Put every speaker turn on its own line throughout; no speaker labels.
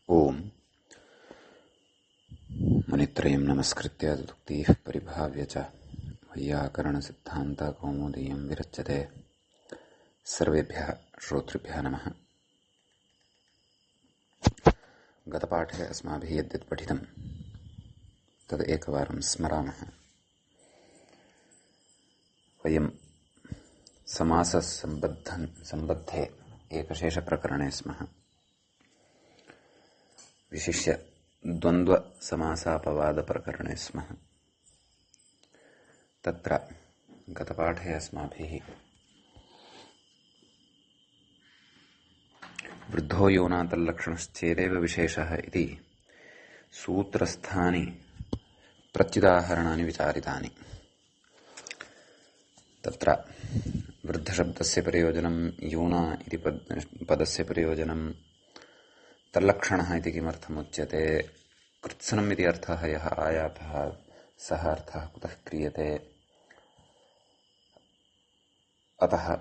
ओम मुनित्रयं नमस्कृत्य तदुक्तिः परिभाव्य च वैयाकरणसिद्धान्तकौमुदीयं विरच्यते। सर्वेभ्यः श्रोतृभ्यः नमः। गतपाठे अस्माभिः यद्यत् पठितं तद् एकवारं स्मरामः। वयं समाससम्बद्धे एकशेषप्रकरणे स्मः। विशिष्य द्वन्द्वसमासापवादप्रकरणे स्मः। तत्र गतपाठे अस्माभिः वृद्धो योना तल्लक्षणश्चेदेव विशेषः इति सूत्रस्थानि प्रत्युदाहरणानि विचारितानि। तत्र वृद्धशब्दस्य प्रयोजनं यूना इति पदस्य प्रयोजनं तल्लक्षणः इति किमर्थमुच्यते, कृत्सनम् इति अर्थः यः आयातः सः अर्थः कुतः क्रियते, अतः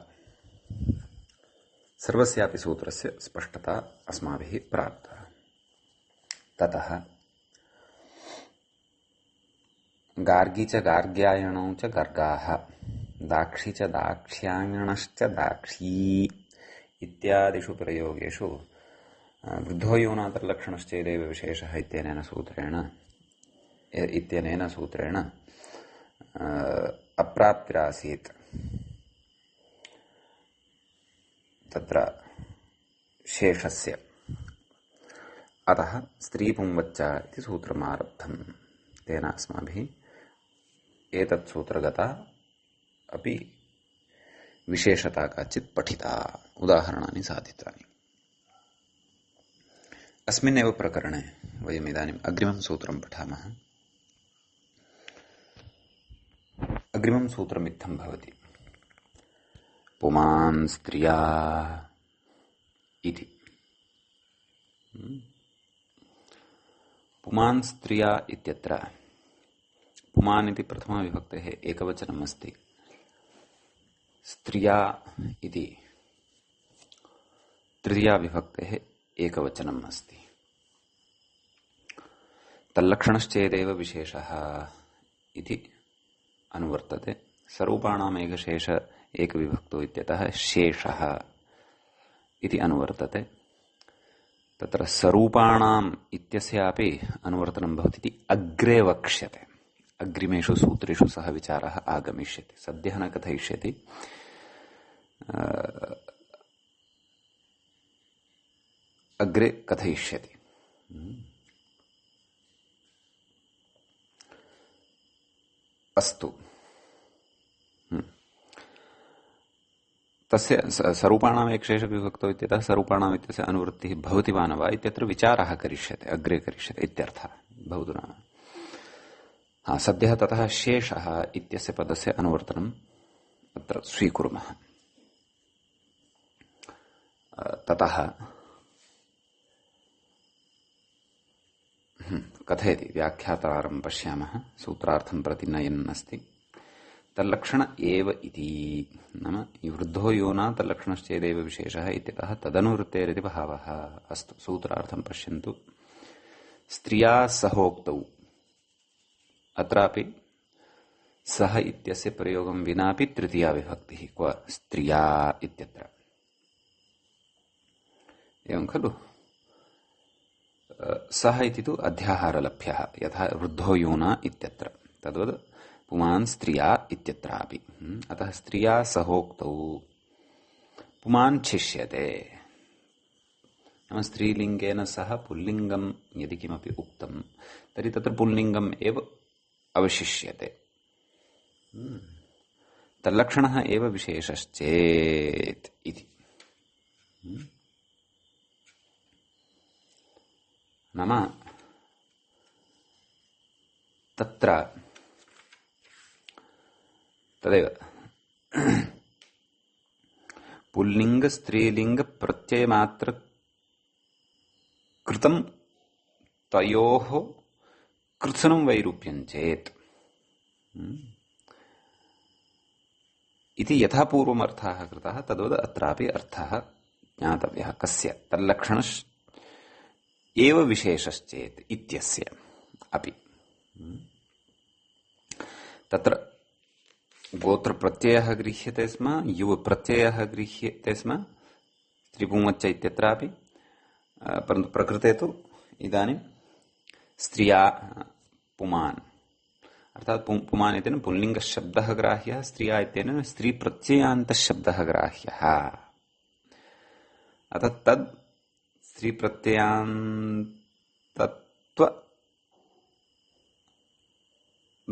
सर्वस्यापि सूत्रस्य स्पष्टता अस्माभिः प्राप्ता। ततः गार्गी च गार्ग्यायणौ च गर्गाः, दाक्षी च दाक्ष्यायणश्च दाक्षी इत्यादिषु प्रयोगेषु वृद्धो योना तल्लक्षणश्चेदेव विशेषः इत्यनेन सूत्रेण अप्राप्तिरासीत्। तत्र शेषस्य अतः स्त्रीपुंवच्च इति सूत्रमारब्धम्। तेन अस्माभिः एतत् सूत्रगता अपि विशेषता काचित् पठिता, उदाहरणानि साधितानि। अस्मिन्नेव प्रकरणे वयम् इदानीम् अग्रिमं सूत्रं पठामः। अग्रिमं सूत्रमित्थं भवति। पुमान् स्त्रिया इति। पुमान् स्त्रिया इत्यत्र पुमान् इति प्रथमाविभक्तेः एकवचनम् अस्ति। स्त्रिया इति तृतीयाविभक्तेः एकवचनम् अस्ति। तल्लक्षणश्चेदेव विशेषः इति अनुवर्तते। स्वरूपाणाम् एकशेष एकविभक्तो इत्यतः शेषः इति अनुवर्तते। तत्र स्वरूपाणाम् इत्यस्यापि अनुवर्तनं भवति इति अग्रे वक्ष्यते। अग्रिमेषु सूत्रेषु सः विचारः आगमिष्यति, सद्यः न कथयिष्यति। अग्रे कथयिष्यति। अस्तु। तस्य स्वरूपाणाम् एकशेषविभक्तो इत्यतः स्वरूपाणाम् इत्यस्य अनुवृत्तिः भवति वा न वा इत्यत्र विचारः करिष्यते, अग्रे करिष्यते इत्यर्थः। भवतु नाम सद्यः ततः शेषः इत्यस्य पदस्य अनुवर्तनम् अत्र स्वीकुर्मः। ततः कथयति, व्याख्यातारं पश्यामः। सूत्रार्थं प्रति नयन् अस्ति। तल्लक्षण एव इति नाम वृद्धो योना तल्लक्षणश्चेदेव विशेषः इत्यतः तदनुवृत्तेरिति भावः। अस्तु, सूत्रार्थं पश्यन्तु। स्त्रिया सहोक्तौ, अत्रापि सः इत्यस्य प्रयोगं विनापि तृतीया विभक्तिः। क्व स्त्रिया इत्यत्र एवं खलु। सः इति तु अध्याहारलभ्यः, यथा वृद्धो योना इत्यत्र तद्वद् पुमान् स्त्रिया इत्यत्रापि। अतः स्त्रिया सहोक्तौ पुमान् छिष्यते। नाम स्त्रीलिङ्गेन सह पुल्लिङ्गं यदि किमपि उक्तं तर्हि तत्र पुल्लिङ्गम् एव अवशिष्यते। तल्लक्षणः एव विशेषश्चेत् इति। नाम तत्र तदेव पुल्लिङ्ग स्त्रीलिङ्ग प्रत्ययमात्र कृतं तयोः कृत्सनं वैरूप्यं चेत् इति यथा पूर्वम् अर्थः कृतः तद्वद् अत्रापि अर्थः ज्ञातव्यः। कस्य? तल्लक्षण एव विशेषश्चेत् इत्यस्य अपि तत्र गोत्र प्रत्ययः गृह्यते स्म, युव प्रत्ययः गृह्यते स्म, त्रिपुंवच्च इत्यत्रापि, परन्तु प्रकृते तु इदानीं स्त्रिया पुमान् अर्थात् पुमान् इत्यनेन पुल्लिङ्गशब्दः ग्राह्यः, स्त्रिया इत्यनेन स्त्रीप्रत्ययान्तशब्दः ग्राह्यः। अतः तद्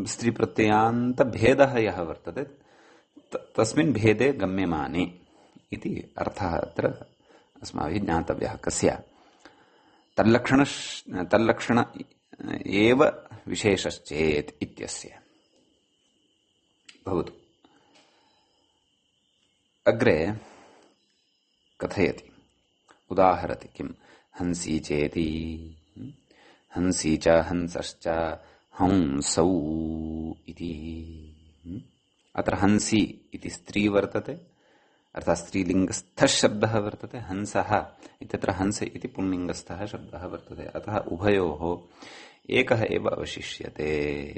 स्त्रीप्रत्ययान्तभेदः यः वर्तते तस्मिन् भेदे गम्यमाने इति अर्थः अत्र अस्माभिः ज्ञातव्यः। कस्य तल्लक्षण एव विशेषश्चेत् इत्यस्य। भवतु अग्रे कथयति, उदाहरति। किं हंसी चेति, हंसी च हंसश्च हंसौ इति। अत्र हंसी इति स्त्री वर्तते, अर्थात् स्त्रीलिङ्गस्थः शब्दः वर्तते। हंसः इत्यत्र हंस इति पुंलिङ्गस्थः शब्दः वर्तते। अतः उभयोः एकः एव अवशिष्यते,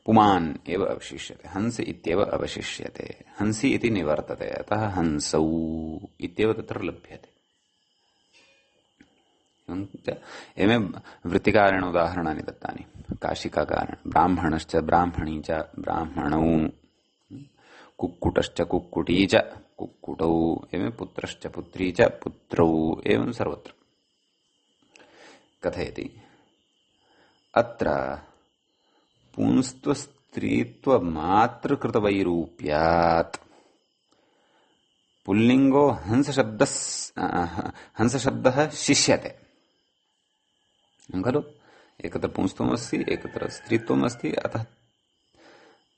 पुमान् एव अवशिष्यते, हंस इत्येव अवशिष्यते। हंसी इति निवर्तते, अतः हंसौ इत्येव तत्र लभ्यते। एवं वृत्तिकारेण उदाहरणानि दत्तानि। काशिकाकारेण ब्राह्मणश्च ब्राह्मणी च ब्राह्मणौ, कुक्कुटश्च कुक्कुटी च कुक्कुटौ, एवं पुत्रश्च पुत्री च पुत्रौ, एवं सर्वत्र कथयति। अत्र पुंस्त्वस्त्रीत्वमातृकृतवैरूप्यात् पुल्लिङ्गो हंसशब्दः शिष्यते खलु। एकत्र पुंस्त्वमस्ति, एकत्र स्त्रीत्वमस्ति, अतः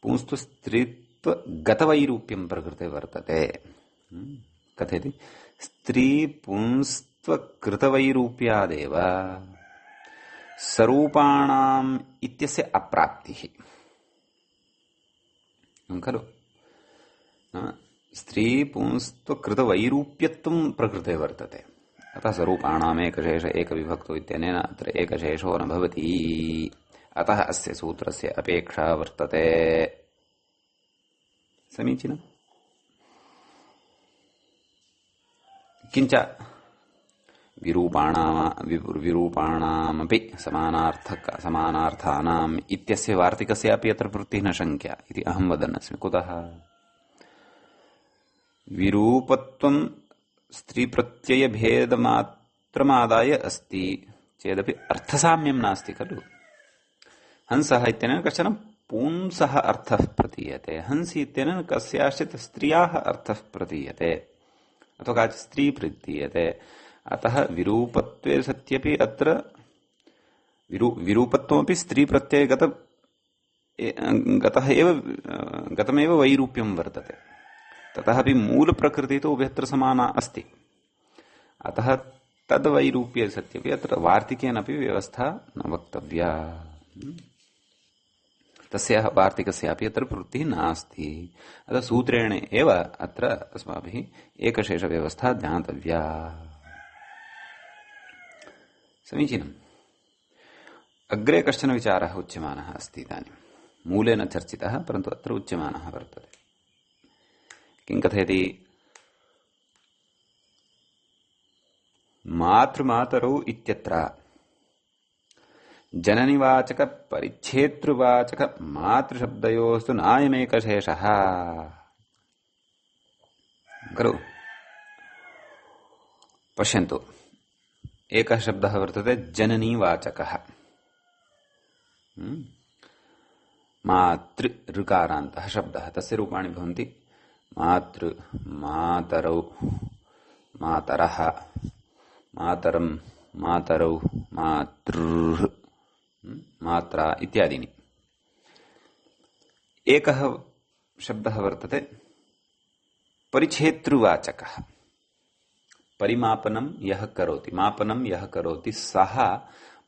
पुंस्त्वस्त्रीत्वगतवैरूप्यं प्रकृते वर्तते। कथयति स्त्रीपुंस्त्वकृतवैरूप्यादेव स्वरूपाणाम् इत्यस्य अप्राप्तिः खलु। स्त्रीपुंस्त्वकृतवैरूप्यत्वं प्रकृते वर्तते, अतः स्वरूपाणामेकशेष एकविभक्तो इत्यनेन अत्र एकशेषो न भवति। अतः अस्य सूत्रस्य अपेक्षा वर्तते। समीचीनम्। किञ्च विरूपाणामपि समानार्थानाम् इत्यस्य वार्तिकस्यापि अत्र वृत्तिः न शङ्क्या इति अहं वदन्नस्मि। कुतः? विरूपत्वं स्त्रीप्रत्ययभेदमात्रमादाय अस्ति चेदपि अर्थसाम्यं नास्ति खलु। हंसः इत्यनेन कश्चन पुंसः अर्थः प्रतीयते, हंसी इत्यनेन कस्याश्चित् स्त्रियाः अर्थः प्रतीयते अथवा काचित् स्त्री प्रतीयते। अतः विरूपत्वे सत्यपि अत्र विरूपत्वमपि गतमेव वैरूप्यं वर्तते। ततः अपि मूलप्रकृतिः तु उभयत्र समाना अस्ति। अतः तद्वैरूप्ये सत्यपि अत्र वार्तिकेनापि व्यवस्था न वक्तव्या। तस्याः वार्तिकस्यापि अत्र वृत्तिः नास्ति। अतः सूत्रेण एव अत्र अस्माभिः एकशेषव्यवस्था ज्ञातव्या। समीचीनम्। अग्रे कश्चन विचारः उच्यमानः अस्ति। इदानीं मूले न चर्चितः, परन्तु अत्र उच्यमानः वर्तते। किं कथयति? मातृमातरौ इत्यत्र जननिवाचक परिच्छेतृवाचक मातृशब्दयोस्तु नायमेकशेषः खलु। पश्यन्तु, एकः शब्दः वर्तते जननीवाचकः। मातृ ऋकारान्तः शब्दः, तस्य रूपाणि भवन्ति मातृ, मातरौ, मातरः, मातरं, मातरौ, मातृः, मात्रा इत्यादीनि। एकः शब्दः वर्तते परिच्छेतृवाचकः। परिमापनं यः करोति, मापनं यः करोति सः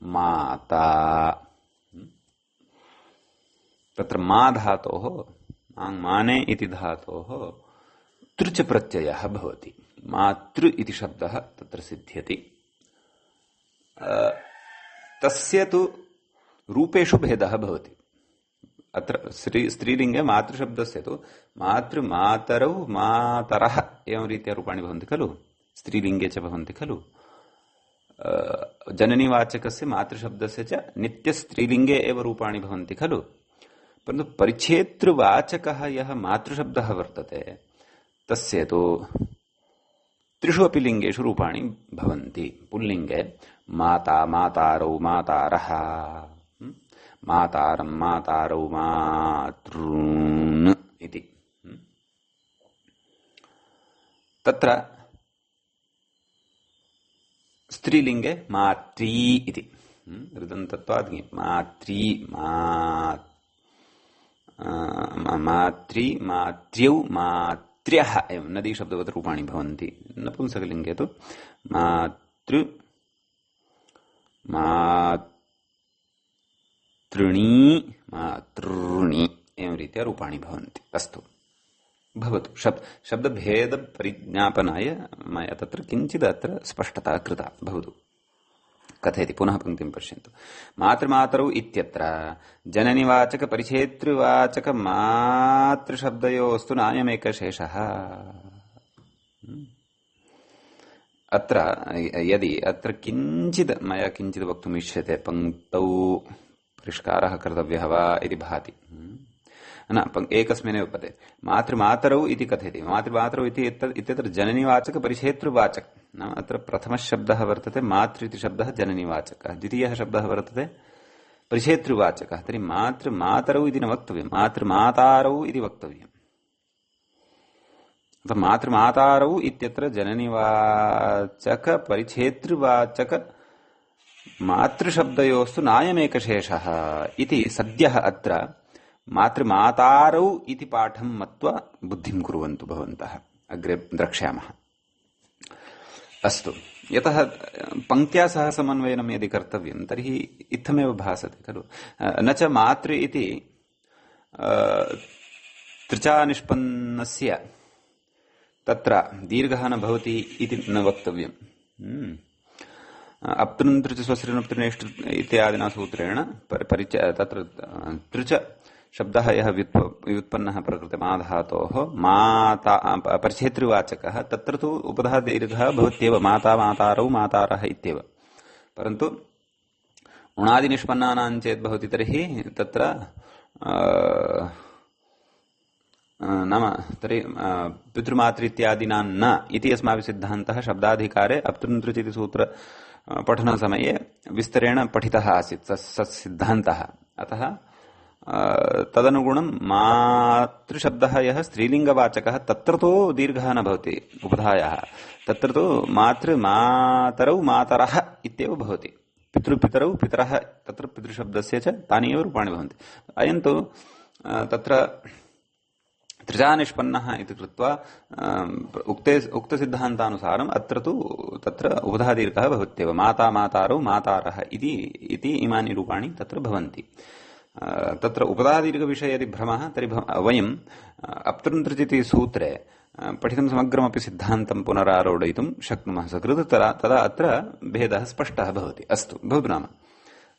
माता। तत्र मा धातोः, माने इति धातोः तृच प्रत्ययः भवति। मातृ इति शब्दः तत्र सिद्ध्यति। तस्य तु रूपेषु भेदः भवति। अत्र स्त्रीलिङ्गे मातृशब्दस्य तु मातृमातरौ मातरः एवं रीत्या रूपाणि भवन्ति खलु, स्त्रीलिङ्गे च भवन्ति खलु। जननीवाचकस्य मातृशब्दस्य च नित्यस्त्रीलिङ्गे एव रूपाणि भवन्ति खलु। परन्तु परिच्छेतृवाचकः यः मातृशब्दः वर्तते तस्य तु त्रिषु अपि लिङ्गेषु रूपाणि भवन्ति। पुल्लिङ्गे माता मातारौ मातारः, मातारं मातारौ मातॄन् इति। तत्र स्त्रीलिङ्गे मात्री इति ऋदन्तत्वात् मात्री मात्री मात्र्यौ मात्र्यः एवं नदीशब्दवत् रूपाणि भवन्ति। नपुंसकलिङ्गे तु मातृ मातृणी मातॄणि एवं रीत्या रूपाणि भवन्ति। अस्तु भवतु। शब्दभेदपरिज्ञापनाय मया तत्र किञ्चित् अत्र स्पष्टता कृता। भवतु। कथयति पुनः पङ्क्तिं पश्यन्तु। मातृमातरौ इत्यत्र जननिवाचक परिच्छेतृवाचक मातृशब्दयोस्तु नायमेकशेषः। अत्र यदि अत्र किञ्चित् मया किञ्चित् वक्तुम् इष्यते, पङ्क्तौ परिष्कारः कर्तव्यः वा इति भाति। न, एकस्मिन्नेव पदे मातृमातरौ इति कथयति। मातृमातरौ इत्यत्र जननिवाचक परिच्छेतृवाचक नाम अत्र प्रथमः शब्दः वर्तते मातृ इति शब्दः जननिवाचकः, द्वितीयः शब्दः वर्तते परिच्छेतृवाचकः। तर्हि मातृमातरौ इति न वक्तव्यं, मातृमातारौ इति वक्तव्यम्। मातृमातारौ इत्यत्र जननिवाचक परिच्छेतृवाचक मातृशब्दयोस्तु नायमेकशेषः इति सद्यः अत्र मातृमातारौ इति पाठं मत्वा बुद्धिं कुर्वन्तु भवन्तः, अग्रे द्रक्ष्यामः। अस्तु, यतः पङ्क्त्या सह समन्वयनं यदि कर्तव्यं तर्हि इत्थमेव भासते खलु। न च मातृ इति तृचा निष्पन्नस्य तत्र दीर्घः न भवति इति न वक्तव्यम्। अप्तृन्तृच स्वस्तिर्नुप्तृनेष्ट इत्यादिना सूत्रेण तत्र तृच शब्दः यः व्युत्पन्नः प्रकृतिमाधातोः माता परिच्छेतृवाचकः तत्र तु उपधा दीर्घः भवत्येव, माता मातारौ मातारः इत्येव। परन्तु उणादिनिष्पन्नानां चेत् भवति तर्हि तत्र नाम तर्हि पितृमातृ इत्यादिनां न इति अस्माभिः सिद्धान्तः शब्दाधिकारे अप्तृन्तृच इति सूत्र पठनसमये विस्तरेण पठितः आसीत् सिद्धान्तः। अतः तदनुगुणं मातृशब्दः यः स्त्रीलिङ्गवाचकः तत्र तु दीर्घः न भवति उपधायाः, तत्र तु मातरौ मातरः इत्येव भवति। पितृपितरौ पितरः तत्र पितृशब्दस्य च तानि एव रूपाणि भवन्ति। अयं तु तत्र त्रिजा निष्पन्नः इति कृत्वा उक्तसिद्धान्तानुसारम् अत्र तु तत्र उपधादीर्घः भवत्येव, माता मातारौ मातारः इति इमानि रूपाणि तत्र भवन्ति। तत्र उपधादीर्घविषये यदि भ्रमः तर्हि वयम् अप्तृन्तृच इति सूत्रे पठितं समग्रमपि सिद्धान्तं पुनरारोढयितुं शक्नुमः सकृत्, तदा अत्र भेदः स्पष्टः भवति। अस्तु, भवतु नाम।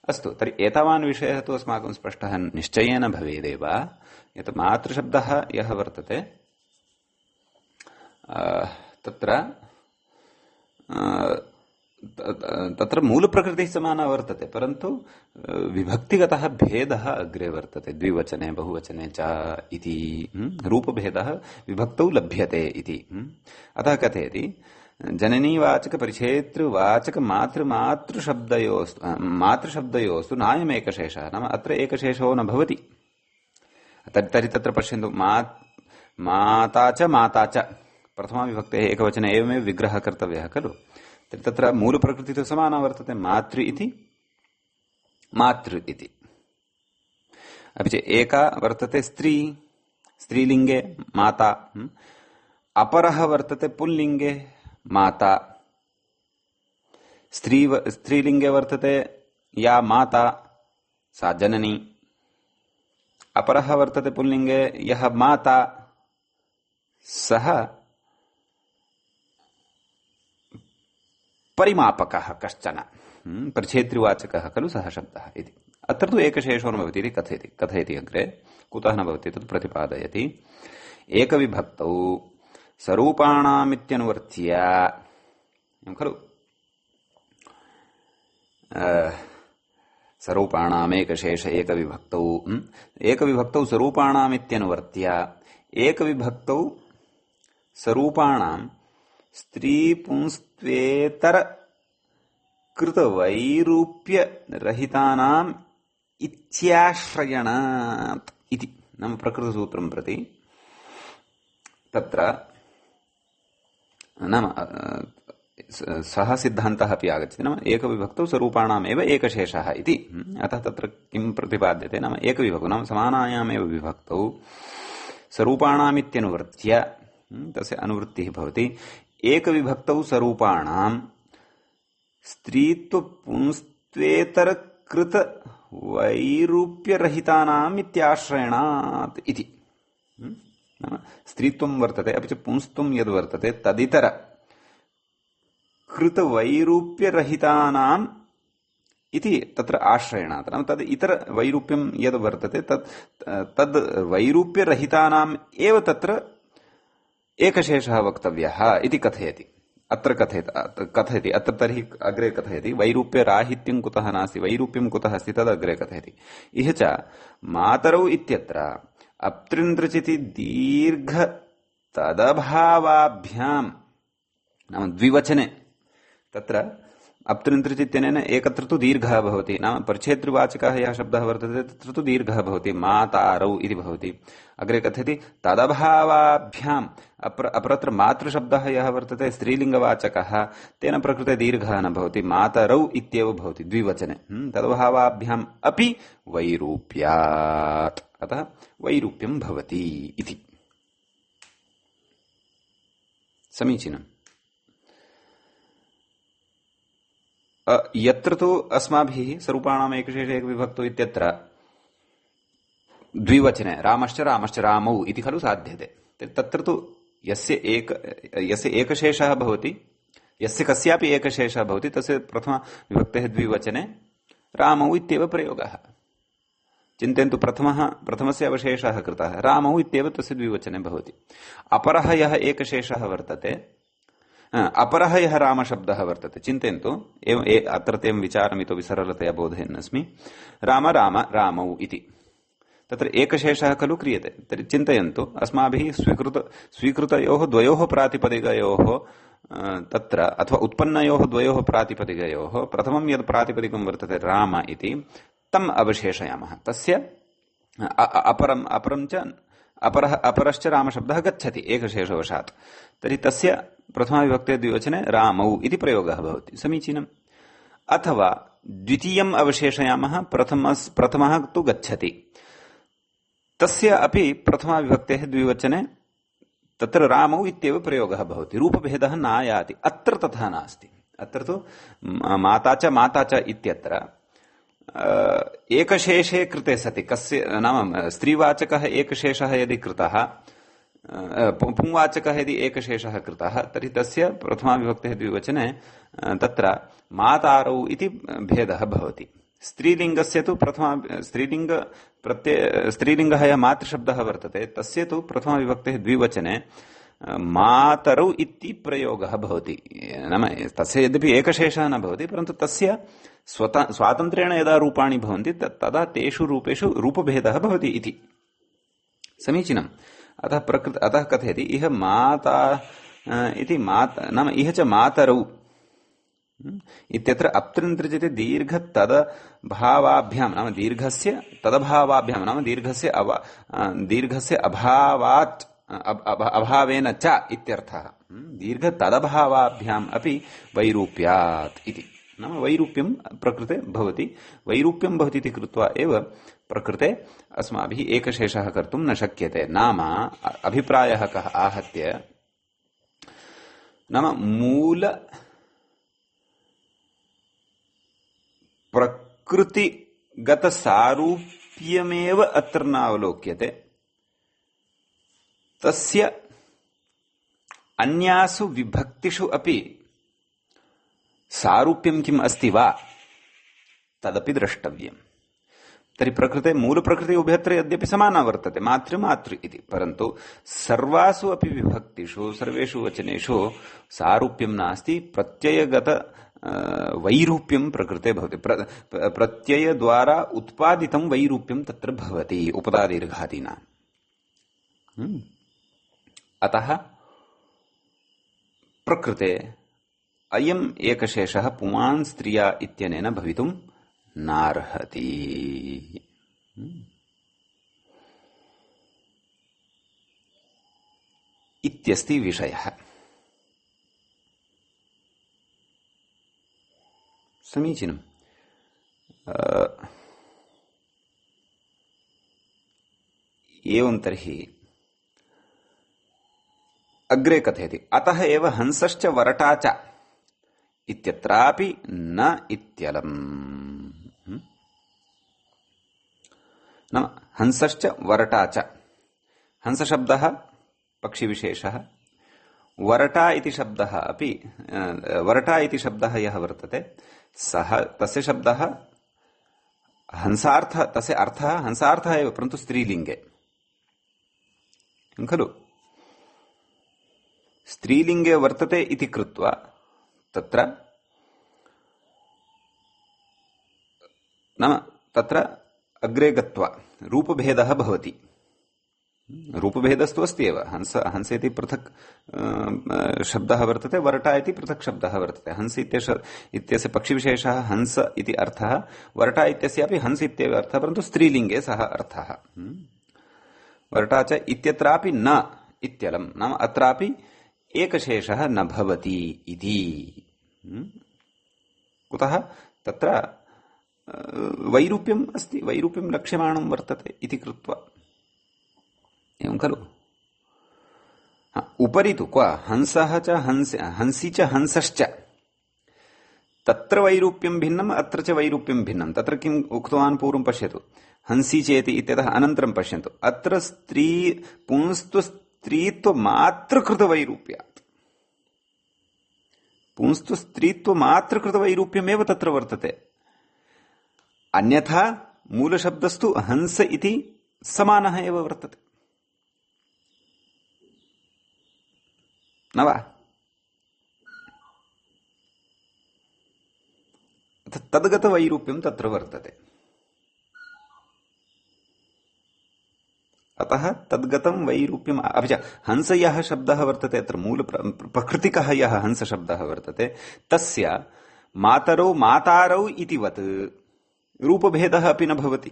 अस्तु, तर्हि एतावान् विषयः तु अस्माकं स्पष्टः निश्चयेन भवेदेव, यत् मातृशब्दः यः वर्तते तत्र मूलप्रकृतिः समाना वर्तते, परन्तु विभक्तिगतः भेदः अग्रे वर्तते, द्विवचने बहुवचने च इति रूपभेदः विभक्तौ लभ्यते इति। अतः कथयति जननीवाचक परिच्छेतृवाचक मातृशब्दयोस्तु नायमेकशेषः, नाम अत्र एकशेषो न भवति। तर्हि तत्र पश्यन्तु, माता च प्रथमा विभक्तेः एकवचने एवमेव विग्रहः कर्तव्यः खलु। तर्हि तत्र मूलप्रकृतिः तु समाना वर्तते, मातृ इति। अपि च एका वर्तते स्त्रीलिङ्गे माता, अपरः वर्तते पुल्लिङ्गे माता। स्त्रीलिङ्गे वर्तते या माता सा जननी, अपरः वर्तते पुल्लिङ्गे यः माता सः परिमापकः कश्चन। प्रच्छेत्रिवाचकः खलु सः शब्दः इति। अत्र तु एकशेषो न भवति इति कथयति अग्रे। कुतः न भवति तत् प्रतिपादयति। एकविभक्तौ स्वरूपाणामित्यनुवर्त्य खलु स्वरूपाणामेकशेष एकविभक्तौ स्वरूपाणामित्यनुवर्त्य एकविभक्तौ स्वरूपाणां स्त्रीपुंस्त्वेतर कृतवैरूप्यरहितानाम् इत्याश्रयणात् इति नाम प्रकृतसूत्रं प्रति तत्र नाम सः सिद्धान्तः अपि आगच्छति। नाम एकविभक्तौ स्वरूपाणामेव एकशेषः इति। अतः तत्र किं प्रतिपाद्यते नाम एकविभक्तौ नाम समानायामेव विभक्तौ स्वरूपाणामित्यनुवृत्त्य तस्य अनुवृत्तिः भवति। एकविभक्तौ स्वरूपाणां स्त्रीत्वपुंस्त्वेतरकृत वैरूप्यरहितानाम् इत्याश्रयणात् इति। नाम स्त्रीत्वं वर्तते अपि च पुंस्त्वं यद् वर्तते तदितर कृतवैरूप्यरहितानाम् इति तत्र आश्रयणात् नाम तद् इतर वैरूप्यं यद् वर्तते तद् वैरूप्यरहितानाम् एव तत्र एकशेषः वक्तव्यः इति कथयति। अत्र कथयति अत्र तर्हि अग्रे कथयति वैरूप्यराहित्यं कुतः नास्ति वैरूप्यं कुतः अस्ति तदग्रे कथयति। इह च मातरौ इत्यत्र अप्तृन्द्रचिति दीर्घ तदभावाभ्यां नाम द्विवचने तत्र अप्तृन्द्रचित्यनेन एकत्र तु दीर्घः भवति नाम परिच्छेद्यवाचकः यः शब्दः वर्तते तत्र तु दीर्घः भवति मातारौ इति भवति। अग्रे कथयति तदभावाभ्याम् अपरत्र मातृशब्दः यः वर्तते स्त्रीलिङ्गवाचकः तेन प्रकृते दीर्घः न भवति मातरौ इत्येव भवति द्विवचने। तदभावाभ्याम् अपि वैरूप्यात् अतः वैरूप्यं भवति इति। समीचीनम्। यत्र तु अस्माभिः स्वरूपाणाम् एकशेष एकविभक्तौ इत्यत्र द्विवचने रामश्च रामश्च रामौ इति खलु साध्यते। तत्र तु यस्य एकशेषः भवति यस्य कस्यापि एकशेषः भवति तस्य प्रथमविभक्तेः द्विवचने रामौ इत्येव प्रयोगः। चिन्तयन्तु प्रथमस्य अवशेषः कृतः रामौ इत्येव तस्य द्विवचने भवति। अपरः यः एकशेषः वर्तते अपरः यः रामशब्दः वर्तते चिन्तयन्तु अत्र तेन विचारम् इतोपि सरलतया बोधयन्नस्मि। राम राम रामौ इति तत्र एकशेषः खलु क्रियते। तर्हि चिन्तयन्तु अस्माभिः स्वीकृतयोः द्वयोः प्रातिपदिकयोः तत्र अथवा उत्पन्नयोः द्वयोः प्रातिपदिकयोः प्रथमं यद् प्रातिपदिकं वर्तते राम इति तम् अवशेषयामः। तस्य अपरश्च रामशब्दः गच्छति एकशेषवशात्। तर्हि तस्य प्रथमाविभक्ते द्विवचने रामौ इति प्रयोगः भवति। समीचीनम्। अथवा द्वितीयम् अवशेषयामः प्रथमः तु गच्छति तस्य अपि प्रथमाविभक्तेः द्विवचने तत्र रामौ इत्येव प्रयोगः भवति। रूपभेदः नायाति। अत्र तथा नास्ति। अत्र तु माता च इत्यत्र एकशेषे कृते सति कस्य नाम स्त्रीवाचकः एकशेषः यदि कृतः पुंवाचकः यदि एकशेषः कृतः तर्हि तस्य प्रथमाविभक्तेः द्विवचने तत्र मातारौ इति भेदः भवति। स्त्रीलिङ्गस्य तु स्त्रीलिङ्गः यः मातृशब्दः वर्तते तस्य तु प्रथमाविभक्तेः द्विवचने मातरौ इति प्रयोगः भवति। नाम तस्य यद्यपि एकशेषः न भवति परन्तु तस्य स्वातन्त्र्येण यदा रूपाणि भवन्ति तदा तेषु रूपेषु रूपभेदः भवति इति। समीचीनम्। अतः कथयति इह माता इति नाम इह च मातरौ इत्यत्र अप्तृन्द्रचिति दीर्घ तदभावाभ्यां नाम दीर्घस्य तदभावाभ्यां नाम दीर्घस्य अभावात् अभावेन च इत्यर्थः। दीर्घ तदभावाभ्याम् अपि वैरूप्यात् इति नाम वैरूप्यं प्रकृते भवति। वैरूप्यं भवति इति कृत्वा एव प्रकृते अस्माभिः एकशेषः कर्तुं न शक्यते। नाम अभिप्रायः कः आहत्य नाम मूल प्रकृतिगतसारूप्यमेव अत्र नावलोक्यते तस्य अन्यासु विभक्तिषु अपि सारूप्यं किम् अस्ति वा तदपि द्रष्टव्यम्। तर्हि प्रकृते मूलप्रकृति उभयत्र यद्यपि समाना वर्तते, मातृ इति, परन्तु सर्वासु अपि विभक्तिषु सर्वेषु वचनेषु सारूप्यं नास्ति, प्रत्ययगत वैरूप्यं प्रकृते भवति। प्रत्ययद्वारा उत्पादितं वैरूप्यं तत्र भवति उपदादीर्घादीनाम्। अतः प्रकृते अयम् एकशेषः पुमान् स्त्रिया इत्यनेन भवितुं नार्हति। इत्यस्ति विषयः। समीचीनम्। एवं तर्हि अग्रे कथयति, अतः एव हंसश्च वरटा च इत्यत्रापि न इत्यलम्। नाम हंसश्च वरटा च, हंसशब्दः पक्षिविशेषः, वरटा इति शब्दः अपि, वरटा इति शब्दः यः वर्तते सः, तस्य शब्दः हंसार्थ, तस्य अर्थः हंसार्थः एव, परन्तु स्त्रीलिङ्गे खलु। स्त्रीलिङ्गे वर्तते इति कृत्वा तत्र नाम तत्र अग्रे गत्वा रूपभेदः भवति। रूपभेदस्तु अस्ति एव, हंस इति पृथक् शब्दः वर्तते, वरटा इति पृथक् शब्दः वर्तते। हंस इत्यस्य पक्षिविशेषः हंस इति अर्थः, वरटा इत्यस्यापि हंस इत्येव अर्थः, परन्तु स्त्रीलिङ्गे सः अर्थः। वरटा च इत्यत्रापि न इत्यलम्, नाम अत्रापि एकशेषः न भवति इति। कुतः? तत्र वैरूप्यम् अस्ति, वैरूप्यं लक्ष्यमाणं वर्तते इति कृत्वा, एवं खलु। उपरि तु क्व हंसः च हंसी च हंसश्च, तत्र वैरूप्यं भिन्नम् अत्र च वैरूप्यं भिन्नं। तत्र किम् उक्तवान् पूर्वं पश्यतु, हंसी चेति इत्यतः अनन्तरं पश्यन्तु, अत्र स्त्री पुंस्तु स्त्रीत्वमात्रकृतवैरूप्यात्, पुंस्तु स्त्रीत्वमात्रकृतवैरूप्यमेव तत्र वर्तते। अन्यथा मूलशब्दस्तु हंस इति समानः एव वर्तते, न वा? तद्गतवैरूप्यं तत्र वर्तते। अतः तद्गतं वैरूप्यम्, अपि च हंस यः शब्दः वर्तते, अत्र मूल प्रकृतिकः यः हंस शब्दः वर्तते, तस्य मातरौ मातारौ इतिवत् रूपभेदः अपि न भवति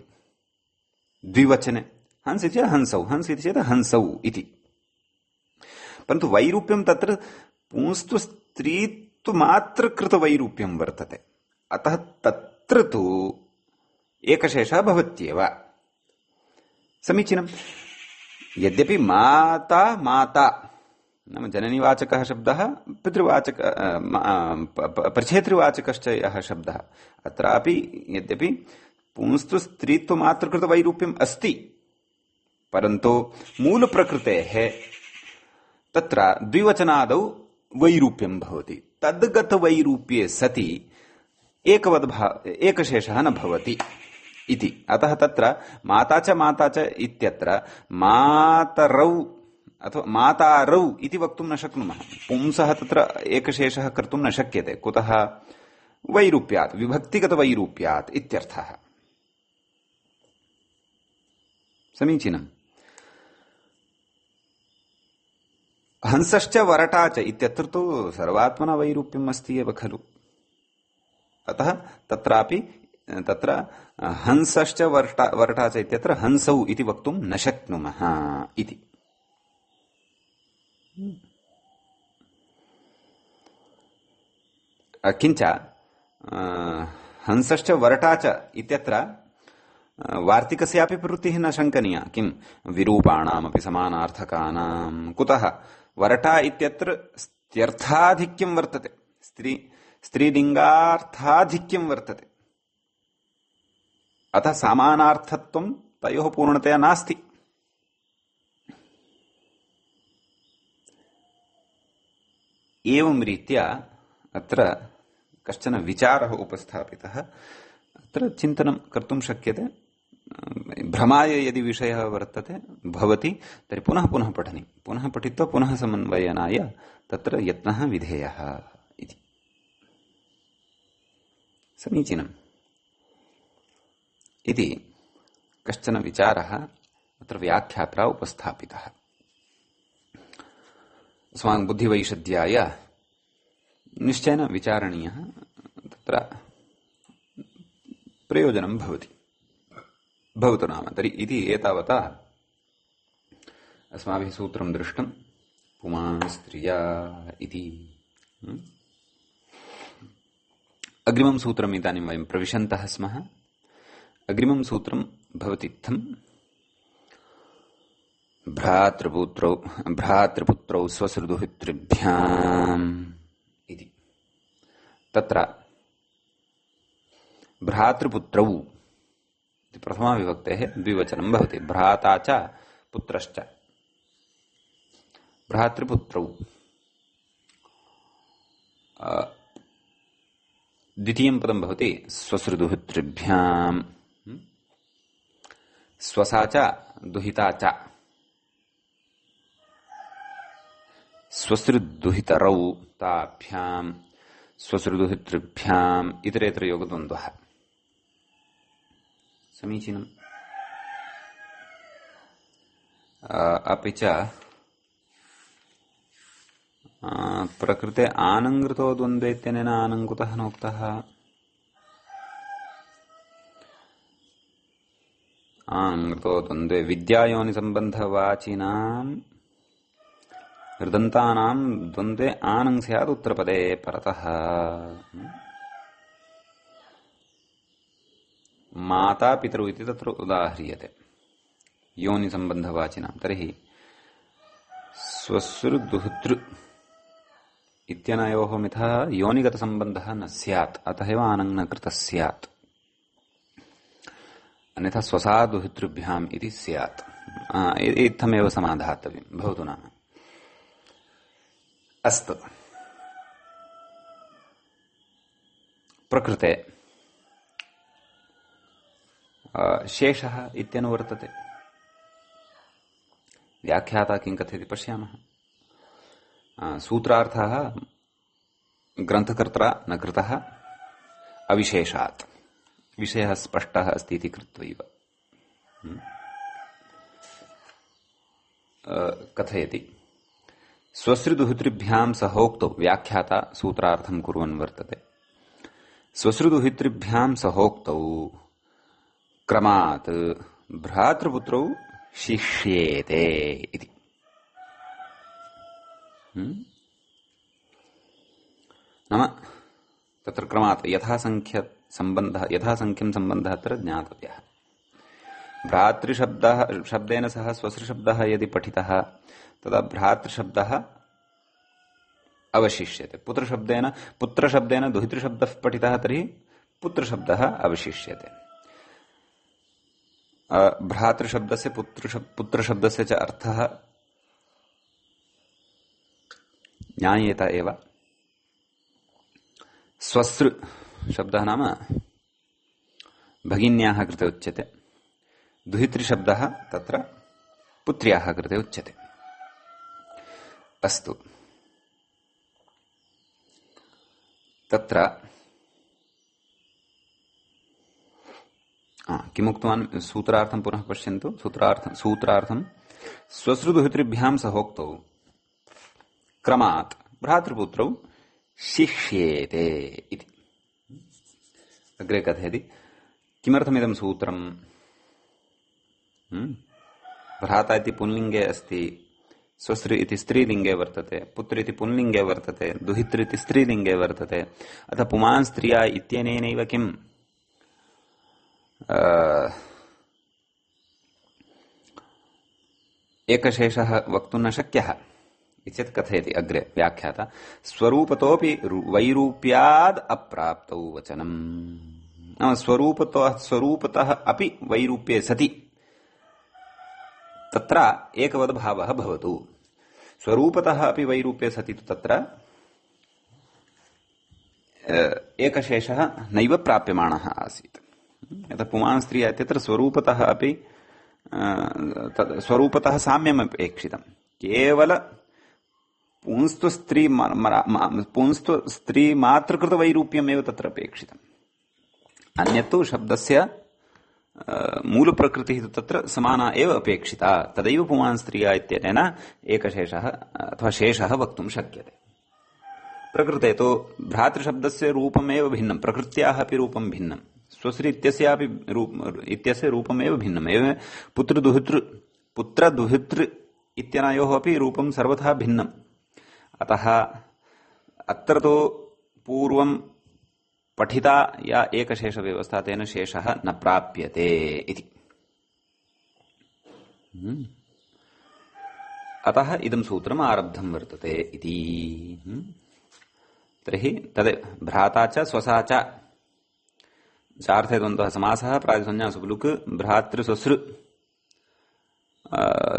द्विवचने। हंस इति हंसौ, हंस इति चेत् हंसौ इति, परन्तु वैरूप्यं तत्र पुंस्तु स्त्रीत्वमात्रकृतवैरूप्यं वर्तते। अतः तत्र तु एकशेषः भवत्येव। समीचीनम्। यद्यपि माता माता नाम जननीवाचकः शब्दः, पितृवाचक प्रच्छेतृवाचकश्च यः शब्दः, अत्रापि यद्यपि पुंस्तु स्त्रीत्वमात्रकृतवैरूप्यम् अस्ति, परन्तु मूलप्रकृतेः तत्र द्विवचनादौ वैरूप्यं भवति। तद्गतवैरूप्ये सति एकशेषः न भवति इति। अतः तत्र माता च इत्यत्र मातरौ अथवा मातारौ इति वक्तुं न शक्नुमः। पुंसः तत्र एकशेषः कर्तुं न शक्यते। कुतः? वैरूप्यात्, विभक्तिगतवैरूप्यात् इत्यर्थः। समीचीनम्। हंसश्च वरटा च इत्यत्र तु सर्वात्मना वैरूप्यम् अस्ति एव खलु। अतः तत्रापि तत्र हंसश्च वरटा च इत्यत्र हंसौ इति वक्तुं न शक्नुमः इति। किञ्च हंसश्च वरटा च इत्यत्र वार्तिकस्यापि प्रवृत्तिः न शङ्कनीया। किं? विरूपाणामपि समानार्थकानां। कुतः? वरटा इत्यत्र स्त्यर्थाधिक्यं वर्तते, स्त्रीलिङ्गार्थाधिक्यं वर्तते। अतः समानार्थत्वं तयोः पूर्णतया नास्ति। एवं रीत्या अत्र कश्चन विचारः उपस्थापितः। अत्र चिन्तनं कर्तुं शक्यते। भ्रमाय यदि विषयः वर्तते भवति तर्हि पुनः पुनः पठनीयं, पुनः पठित्वा पुनः समन्वयनाय तत्र यत्नः विधेयः इति। समीचीनम् इति कश्चन विचारः अत्र व्याख्यात्रा उपस्थापितः। अस्माकं बुद्धिवैशद्याय निश्चयेन विचारणीयः, तत्र प्रयोजनं भवति। भवतु नाम तर्हि इति एतावता अस्माभिः सूत्रं दृष्टं पुमांस्त्रिया इति। अग्रिमं सूत्रम् इदानीं वयं प्रविशन्तः स्मः। अग्रिमं सूत्रं भवतीत्थं भ्रातृपुत्रौ स्वसृदुहितृभ्याम् इति। तत्र भ्रातृपुत्रौ प्रथमा विभक्तेः द्विवचनं भवति, भ्राता च पुत्रश्च। भ्रातृपुत्रौ द्वितीयं पदं भवति स्वसृदुहितृभ्याम्, स्वसा च दुहिता च, स्वसृदुहितरौ ताभ्याम् स्वसृदुहितृभ्याम् इतरेतरयोगद्वन्द्वः। समीचीनम्। अपि च प्रकृते आनङ्कृतो द्वन्द्वे इत्यनेन आनङ्कुतः नोक्तः। आनङ्कृतो द्वन्द्वे विद्यायोनिसम्बन्धवाचिनाम् हृदन्तानां द्वन्द्वे आनङ् स्यात् उत्तरपदे परतः। माता पितरौ इति तत्र उदाह्रियते योनिसम्बन्धवाचिनां। तर्हि स्वसृदुहितृ इत्यनयोः मिथः योनिगतसम्बन्धः न स्यात्, अतः एव आनङ् न कृतः स्यात्। अन्यथा स्वसादुहितृभ्याम् इति स्यात्। इत्थमेव समाधातव्यं। भवतु नाम। अस्तु। प्रकृते शेषः इत्यनुवर्तते। व्याख्याता किं कथयति पश्यामः। सूत्रार्थः ग्रन्थकर्त्रा न कृतः अविशेषात्, विषयः स्पष्टः अस्ति इति कृत्वैव कथयति। स्वसृदुहितृभ्यां सहोक्तौ व्याख्याता सूत्रार्थं कुर्वन् वर्तते। स्वसृदुहितृभ्यां सहोक्तौ क्रमात् भ्रातृपुत्रौ शिष्येते इति। नाम तत्र क्रमात् यथासंख्यं सम्बन्धः अत्र ज्ञातव्यः। भ्रातृशब्देन सह स्वसृशब्दः यदि पठितः तदा भ्रातृशब्दः अवशिष्यते। पुत्रशब्देन दुहितृशब्दः पठितः तर्हि पुत्रशब्दः अवशिष्यते। भ्रातृशब्दस्य पुत्रशब्दस्य च अर्थः ज्ञायेत एव। स्वसृ शब्दः नाम भगिन्याः कृते उच्यते, दुहितृशब्दः तत्र पुत्र्याः कृते उच्यते। अस्तु। तत्र किमुक्तवान् सूत्रार्थं पुनः पश्यन्तु। सूत्रार्थं स्वसृदुहितृभ्यां सहोक्तौ क्रमात् भ्रातृपुत्रौ शिष्येते इति। अग्रे कथयति किमर्थमिदं सूत्रं। भ्राता इति पुल्लिङ्गे अस्ति, स्वसृ इति स्त्रीलिङ्गे वर्तते, पुत्र इति पुल्लिङ्गे वर्तते, दुहितृ इति स्त्रीलिङ्गे वर्तते। अतः पुमान् स्त्रिया इत्यनेनैव किम् एकशेषः वक्तुं न शक्यः इत्येतत् कथयति अग्रे व्याख्याता। स्वरूपतोऽपि वैरूप्याद् अप्राप्तौ वचनम्। नाम स्वरूपतः अपि वैरूप्ये सति तत्र एकवद्भावः भवतु। स्वरूपतः अपि वैरूप्ये सति तत्र एकशेषः नैव प्राप्यमाणः आसीत्। यतः पुमान् स्त्रियः इत्यत्र स्वरूपतः अपि स्वरूपतः साम्यम् अपेक्षितम्। केवल पुंस्तु स्त्री मातृकृत वैरूप्यमेव तत्र अपेक्षितम्। अन्यत्तु शब्दस्य मूल प्रकृतिः तत्र समाना एव अपेक्षिता। तदैव पुमान् स्त्रियः इत्यनेन एकशेषः अथवा शेषः वक्तुं शक्यते। प्रकृते तु भ्रातृशब्दस्य रूपमेव भिन्नं, प्रकृत्याः अपि रूपं भिन्नं, स्वश्री इत्यस्य रूपमेव भिन्नम्। एवं पुत्रदुहितृ इत्यनयोः अपि रूपं सर्वथा भिन्नम्। अतः अत्र तु पूर्वं पठिता या एकशेषव्यवस्था तेन शेषः न प्राप्यते इति। अतः इदं सूत्रम् आरब्धं वर्तते इति। तर्हि तद् भ्राता च स्वसा च चार्थे द्वन्द्वः समासः प्रातिसंज्ञा सुबलुक् भ्रातृस्वसृ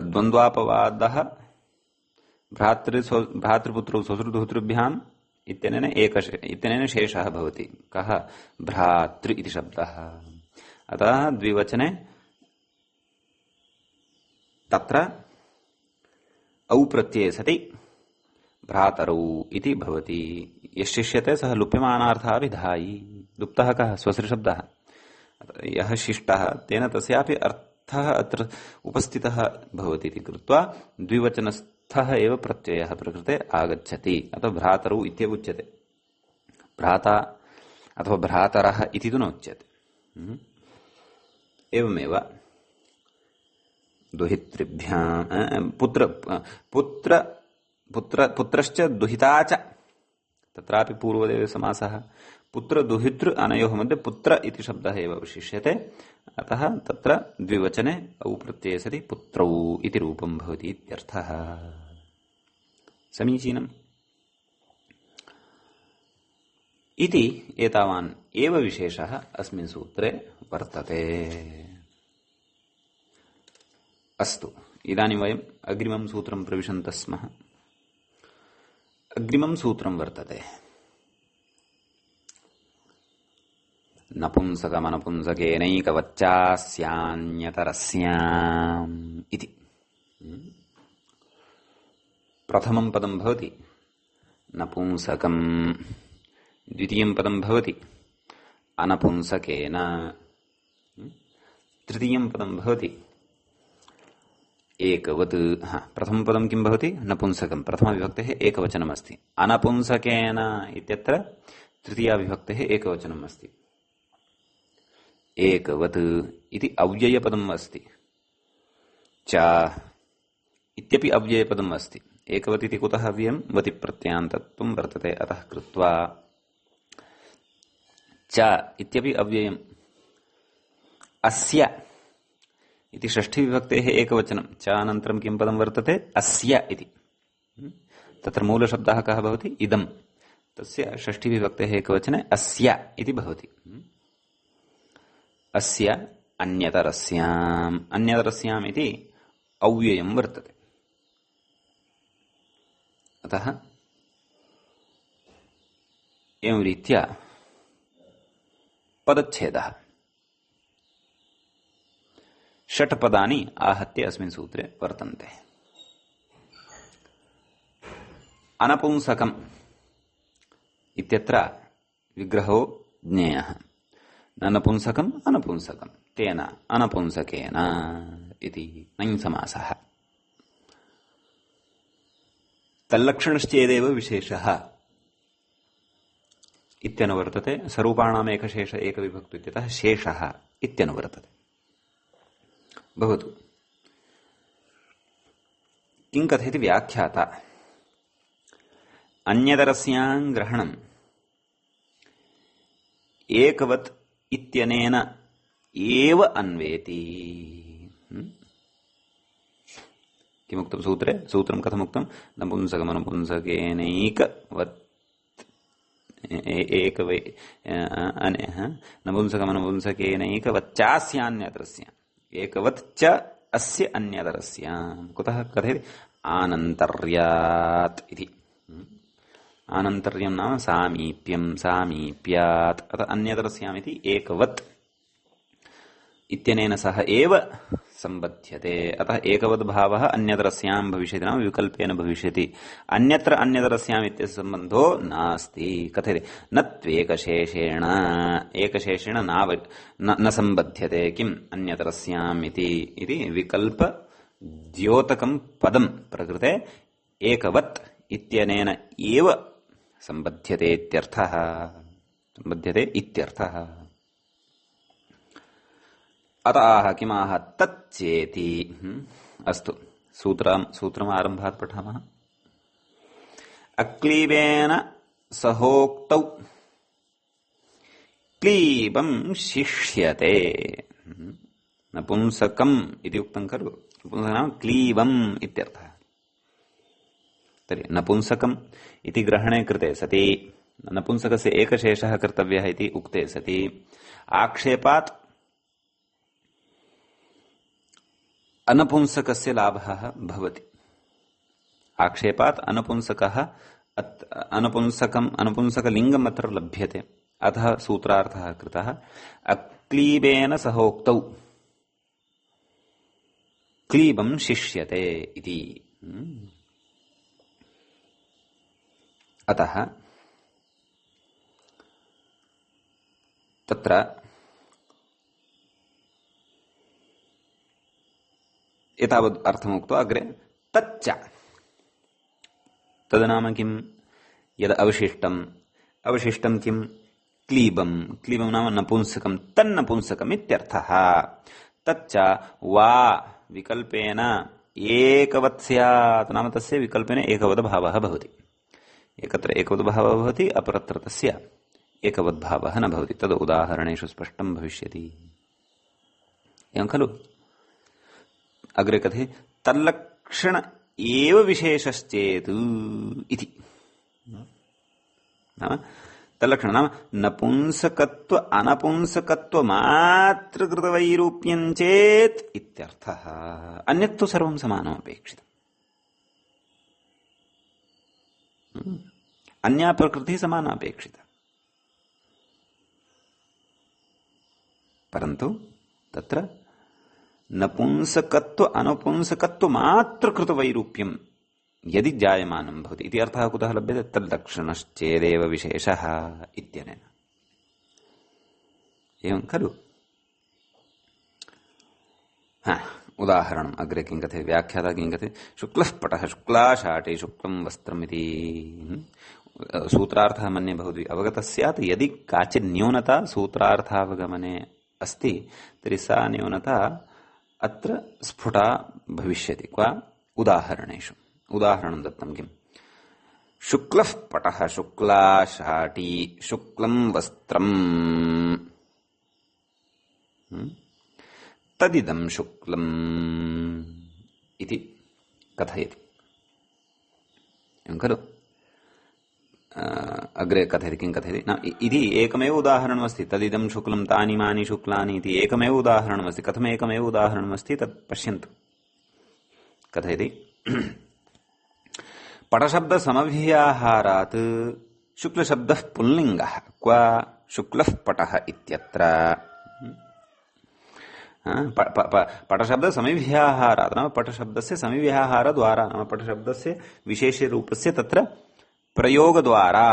द्वन्द्वापवादः भ्रातृपुत्रौ स्वसृदुहितृभ्याम् इत्यनेन शेषः भवति। कः? भ्रातृ इति शब्दः। अतः द्विवचने तत्र औ प्रत्यये सति भ्रातरौ इति भवति। यशिष्यते सः लुप्यमानार्थः विधायी। लुप्तः कः? स्वसृशब्दः। यः शिष्टः तेन तस्यापि अर्थः अत्र उपस्थितः भवति इति कृत्वा द्विवचनस्थः एव प्रत्ययः प्रकृते आगच्छति। अतः भ्रातरौ इत्येव उच्यते। भ्राता अथवा भ्रातरः इति तु न उच्यते। एवमेव दुहितृभ्यां पुत्रश्च दुहिता च, तत्रापि पूर्वदेव समासः। पुत्र दुहितृ अनयोः मध्ये पुत्र इति शब्दः एव अवशिष्यते। अतः तत्र द्विवचने औ प्रत्यये सति पुत्रौ इति रूपं भवति इत्यर्थः। समीचीनम्। इति एतावान् एव विशेषः अस्मिन् सूत्रे वर्तते। अस्तु, इदानीं वयम् अग्रिमं सूत्रं प्रविशन्तः स्मः। अग्रिमं सूत्रं वर्तते नपुंसकमनपुंसकेनैकवच्चास्यान्यतरस्याम् इति। प्रथमं पदं भवति नपुंसकम्, द्वितीयं पदं भवति अनपुंसकेन, तृतीयं पदं भवति एकवत्। प्रथमं पदं किं भवति? नपुंसकं, प्रथमविभक्तेः एकवचनमस्ति। अनपुंसकेन इत्यत्र तृतीयाविभक्तेः एकवचनम् अस्ति। एकवत् इति अव्ययपदम् अस्ति। च इत्यपि अव्ययपदम् अस्ति। एकवत् इति कुतः अव्ययं? वति प्रत्ययान्तत्वं वर्तते, अतः कृत्वा। च इत्यपि अव्ययम्। अस्य इति षष्ठीविभक्तेः एकवचनं। च अनन्तरं किं पदं वर्तते? अस्य इति। तत्र मूलशब्दः कः भवति? इदं। तस्य षष्ठीविभक्तेः एकवचने अस्य इति भवति। अस्य अन्यतरस्याम्, अन्यतरस्याम् इति अव्ययं वर्तते। अतः एवं रीत्या पदच्छेदः। षट् पदानि आहत्य अस्मिन् सूत्रे वर्तन्ते। अनपुंसकम् इत्यत्र विग्रहो ज्ञेयः। नपुंसकम् अनपुंसकम्, तेन अनपुंसकेन इति नञ् समासः। तल्लक्षणश्चेदेव विशेषः इत्यनुवर्तते। स्वरूपाणाम् एकशेष एकविभक्तु इत्यतः शेषः इत्यनुवर्तते। भवतु। किं कथयति व्याख्याता? अन्यतरस्यां ग्रहणम् एकवत् इत्यनेन एव अन्वेति। किमुक्तं सूत्रे? सूत्रं कथमुक्तं? नपुंसकमनपुंसकेनैकवत् नपुंसकमनपुंसकेनैकवच्चास्यान्यतरस्याम् एकवत् च अस्य अन्यतरस्याम्। कुतः कथयति? आनन्तर्यात् इति। आनन्तर्यं नाम सामीप्यं, सामीप्यात्। अतः अन्यतरस्याम् इति एकवत् इत्यनेन सह एव संबध्यते। अतः एकवद्भावः अन्यतरस्यां भविष्यति नाम विकल्पेन भविष्यति। अन्यत्र अन्यतरस्याम् इत्यस्य सम्बन्धो नास्ति। कथयति न त्वेकशेषेण एकशेषेण न संबध्यते किम् अन्यतरस्याम् इति विकल्प द्योतकं पदं प्रकृते एकवत् इत्यनेन एव संबध्यते इत्यर्थः। अतः किमाह तच्चेति। अस्तु, सूत्रम् आरम्भात् पठामः। अक्लीबेन सहोक्तौ क्लीबं शिष्यते। नपुंसकम् इति उक्तं खलु, नपुंसकं नाम क्लीबम् इत्यर्थः। तर्हि नपुंसकम् इति ग्रहणे कृते सति नपुंसकस्य एकशेषः कर्तव्यः इति उक्ते सति आक्षेपात् अनपुंसकस्य लाभः भवति। आक्षेपात् अनपुंसकलिङ्गम् अत्र लभ्यते। अतः सूत्रार्थः कृतः अक्लीबेन सहोक्तौ क्लीबं शिष्यते इति। अतः तत्र एतावद् अर्थमुक्त्वा अग्रे तच्च तद्नाम किम् यद् अवशिष्टं किम् क्लीबं नाम नपुंसकं तन्नपुंसकम् इत्यर्थः। तच्च वा विकल्पेन एकवत् स्यात् नाम तस्य विकल्पेन एकवद्भावः भवति। एकत्र एकवद्भावः भवति, अपरत्र तस्य एकवद्भावः न भवति। तद् उदाहरणेषु स्पष्टं भविष्यति। एवं खलु। अग्रे कथयति तल्लक्षण एव विशेषश्चेत् इति। तल्लक्षण नाम नपुंसकत्व अनपुंसकत्व मात्रकृतवैरूप्यं चेत् इत्यर्थः। अन्यत्तु सर्वं समानमपेक्षितम्। अन्या प्रकृतिः समानापेक्षिता, परन्तु तत्र नपुंसकत्व अनपुंसकत्व मात्रकृतवैरूप्यं यदि जायमानं भवति इति अर्थः कुतः लभ्यते? तल्लक्षणश्चेदेव विशेषः इत्यनेन। एवं खलु। उदाहरणम् अग्रे किं कथयति? व्याख्याता किं कथयति? शुक्लः पटः शुक्लाशाटे शुक्लं वस्त्रमिति। सूत्रार्थः मन्ये भवद्भिः अवगतः स्यात्। यदि काचित् न्यूनता सूत्रार्थावगमने अस्ति तर्हि सा न्यूनता अत्र स्फुटा भविष्यति। क्वा? उदाहरणेषु। उदाहरणं दत्तं किम्? शुक्लः पटः शुक्लाशाटी शुक्लं वस्त्रम् तदिदं शुक्लम् इति कथयति। एवं खलु। अग्रे कथयति किं कथयति? न इति एकमेव उदाहरणमस्ति। तदिदं शुक्लं तानिमानि शुक्लानि इति एकमेव उदाहरणमस्ति। कथमेकमेव उदाहरणमस्ति तत् पश्यन्तु। कथयति पटशब्दसमव्याहारात् शुक्लशब्दः पुल्लिङ्गः। क्वा? शुक्लः पटः इत्यत्र पटशब्दसमव्याहारात् नाम पटशब्दस्य समव्याहारद्वारा नाम पटशब्दस्य विशेषरूपस्य तत्र प्रयोगद्वारा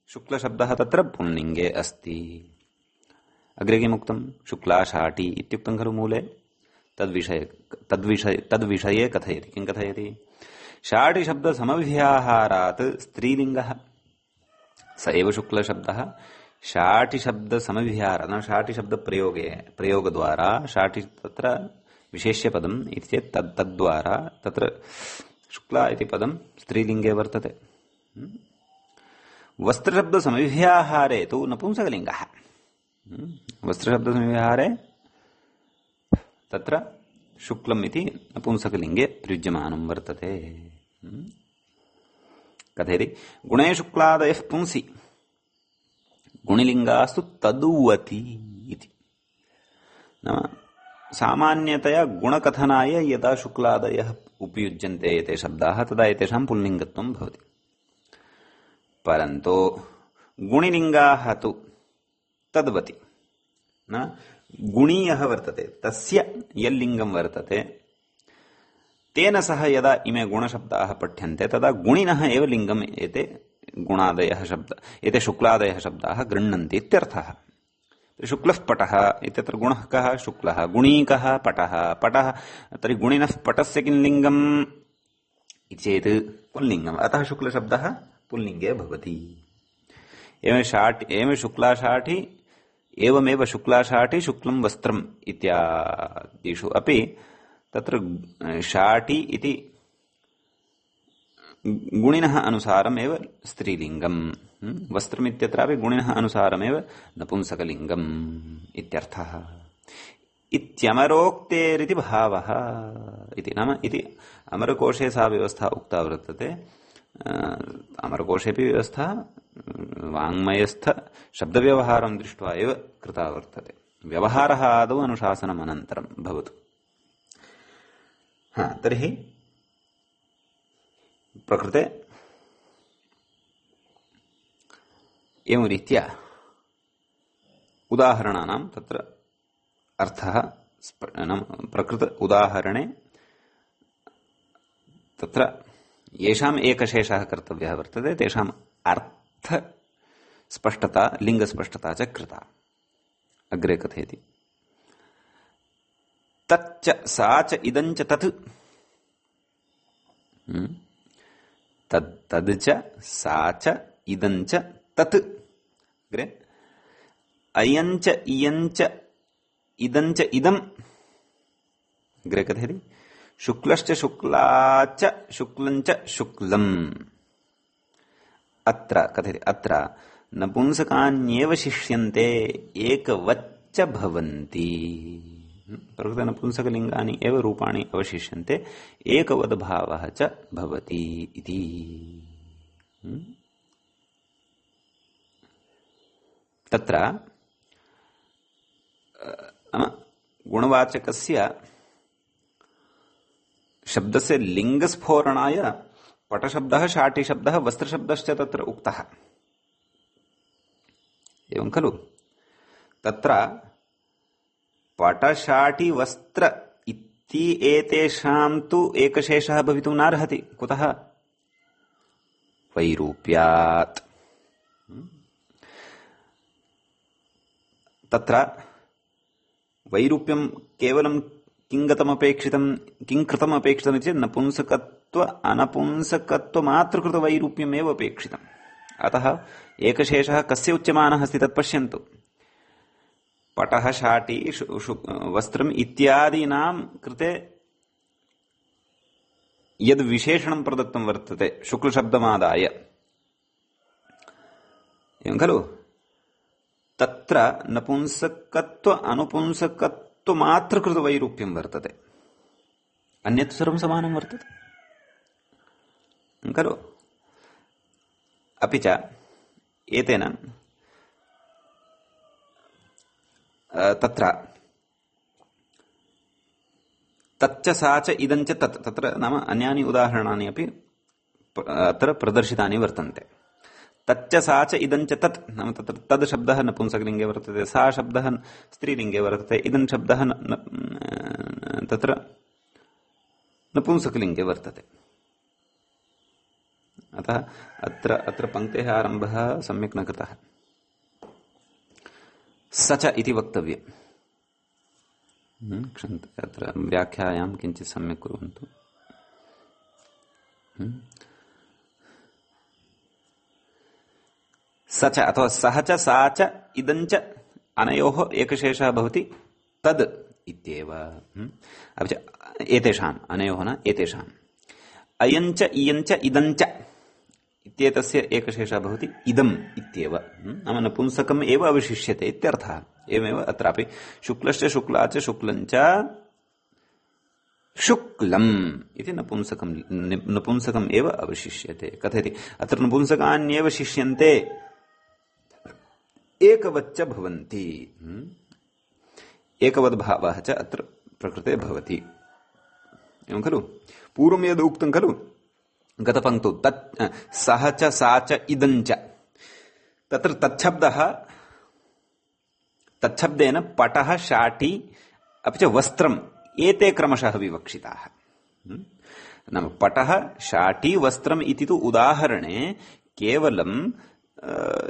शुक्लशब्दः तत्र पुल्लिङ्गे अस्ति। अग्रे किमुक्तं? शुक्लाशाटी इत्युक्तं खलु मूले। तद्विषये कथयति। किं कथयति? शाटिशब्दसमव्याहारात् स्त्रीलिङ्गः स एव शुक्लशब्दः। शाटिशब्दसमव्याहारात् नाम शाटिशब्दप्रयोगद्वारा शाटि तत्र विशेष्यपदम् इति चेत् तद्द्वारा तत्र शुक्ला इति पदं स्त्रीलिङ्गे वर्तते। वस्त्रशब्दसमव्याहारे तु नपुंसकलिङ्गः। वस्त्रशब्दसमव्याहारे तत्र शुक्लम् इति नपुंसकलिङ्गे प्रयुज्यमानं वर्तते। कथयति गुणे शुक्लादयः पुंसि गुणिलिङ्गास्तु तदुवति इति। नाम सामान्यतया गुणकथनाय यदा शुक्लादयः उपयुज्यन्ते एते शब्दाः तदा एतेषां पुल्लिङ्गत्वं भवति। परन्तु गुणिलिङ्गाः तु तद्वति न गुणीयः वर्तते तस्य यल्लिङ्गं वर्तते तेन सह यदा इमे गुणशब्दाः पठ्यन्ते तदा गुणिनः एव लिङ्गम् एते गुणादयः शब्द एते शुक्लादयः शब्दाः गृह्णन्ति इत्यर्थः। शुक्लः पटः इत्यत्र गुणः कः शुक्लः, गुणी कः पटः, पटः तर्हि गुणिनः पटस्य किं लिङ्गम् इति चेत् पुल्लिङ्गम्, अतः शुक्लशब्दः पुल्लिङ्गे भवति। एवं शुक्लाशाठी एवमेव शुक्लाशाठी शुक्लं वस्त्रम् इत्यादिषु अपि तत्र शाठी इति गुणिनः अनुसारमेव स्त्रीलिङ्गम्, वस्त्रमित्यत्रापि गुणिनः अनुसारमेव नपुंसकलिङ्गम् इत्यर्थः। इत्यमरोक्तेरिति भावः इति नाम इति अमरकोशे सा व्यवस्था उक्ता वर्तते। अमरकोशेऽपि व्यवस्था वाङ्मयस्थ शब्दव्यवहारं दृष्ट्वा एव कृता वर्तते। व्यवहारः आदौ अनुशासनमनन्तरं भवतु। तर्हि प्रकृते एवं रीत्या उदाहरणानां तत्र अर्थः प्रकृत उदाहरणे तत्र येषाम् एकशेषः कर्तव्यः वर्तते तेषाम् अर्थ स्पष्टता लिङ्गस्पष्टता च कृता। अग्रे कथयति तच्च सा च इदञ्च तत् तद् च सा च इदञ्च तत् अग्रे अयञ्च इयञ्च इदञ्च इदम् अग्रे कथयति शुक्लश्च शुक्लाच शुक्लञ्च शुक्लम् अत्र कथयति अत्र नपुंसकान्येव शिष्यन्ते एकवच्च भवन्ति। प्रकृते नपुंसकलिङ्गानि एव रूपाणि अवशिष्यन्ते एकवद्भावः च भवति इति। तत्र गुणवाचकस्य शब्दस्य लिङ्गस्फोरणाय पटशब्दः शाटिशब्दः वस्त्रशब्दश्च तत्र उक्तः एवं खलु। तत्र पटशाटि वस्त्र इति एतेषां तु एकशेषः भवितुं नार्हति। कुतः? वैरूप्यात्। तत्र वैरूप्यं केवलं किङ्गतमपेक्षितं किं कृतमपेक्षितमिति चेत् नपुंसकत्व अनपुंसकत्वमात्रकृतवैरूप्यमेव अपेक्षितम्। अतः एकशेषः कस्य उच्यमानः अस्ति तत् पश्यन्तु। पटः शाटी वस्त्रम् इत्यादीनां कृते यद् विशेषणं प्रदत्तं वर्तते शुक्लशब्दमादाय एवं खलु। तत्र नपुंसकत्व अनुपुंसकत्वमात्रकृतवैरूप्यं वर्तते, अन्यत् सर्वं समानं वर्तते खलु। अपि च एतेन तत्र तच्च सा च इदञ्च तत् तत्र नाम अन्यानि उदाहरणानि अपि अत्र प्रदर्शितानि वर्तन्ते। तच्च सा च इदञ्च तत् नाम तत्र तद् शब्दः नपुंसकलिङ्गे वर्तते, सा शब्दः स्त्रीलिङ्गे वर्तते, इदं शब्दः तत्र नपुंसकलिङ्गे वर्तते। अतः अत्र पङ्क्तेः आरम्भः सम्यक् न कृतः। स च इति वक्तव्यम्। अत्र व्याख्यायां किञ्चित् सम्यक् कुर्वन्तु। स च अथवा सः च सा च इदञ्च अनयोः एकशेषः भवति तद् इत्येव। अपि च एतेषाम् अनयोः न एतेषाम् अयञ्च इयञ्च इदञ्च इत्येतस्य एकशेषः भवति इदम् इत्येव। नाम नपुंसकम् एव अवशिष्यते इत्यर्थः। एवमेव अत्रापि शुक्लश्च शुक्लाच शुक्लञ्च शुक्लम् इति नपुंसकम् एव अवशिष्यते। कथयति अत्र नपुंसकान्येव शिष्यन्ते एकवच्च भवन्ति। एकवद्भावः च अत्र प्रकृते भवति एवं खलु। पूर्वं यद् उक्तं खलु गतपङ्क्तौ तत् सः च सा च इदञ्च, तत्र तच्छब्दः तच्छब्देन पटः शाटी अपि च वस्त्रम् एते क्रमशः विवक्षिताः। नाम पटः शाटी वस्त्रम् इति तु उदाहरणे केवलं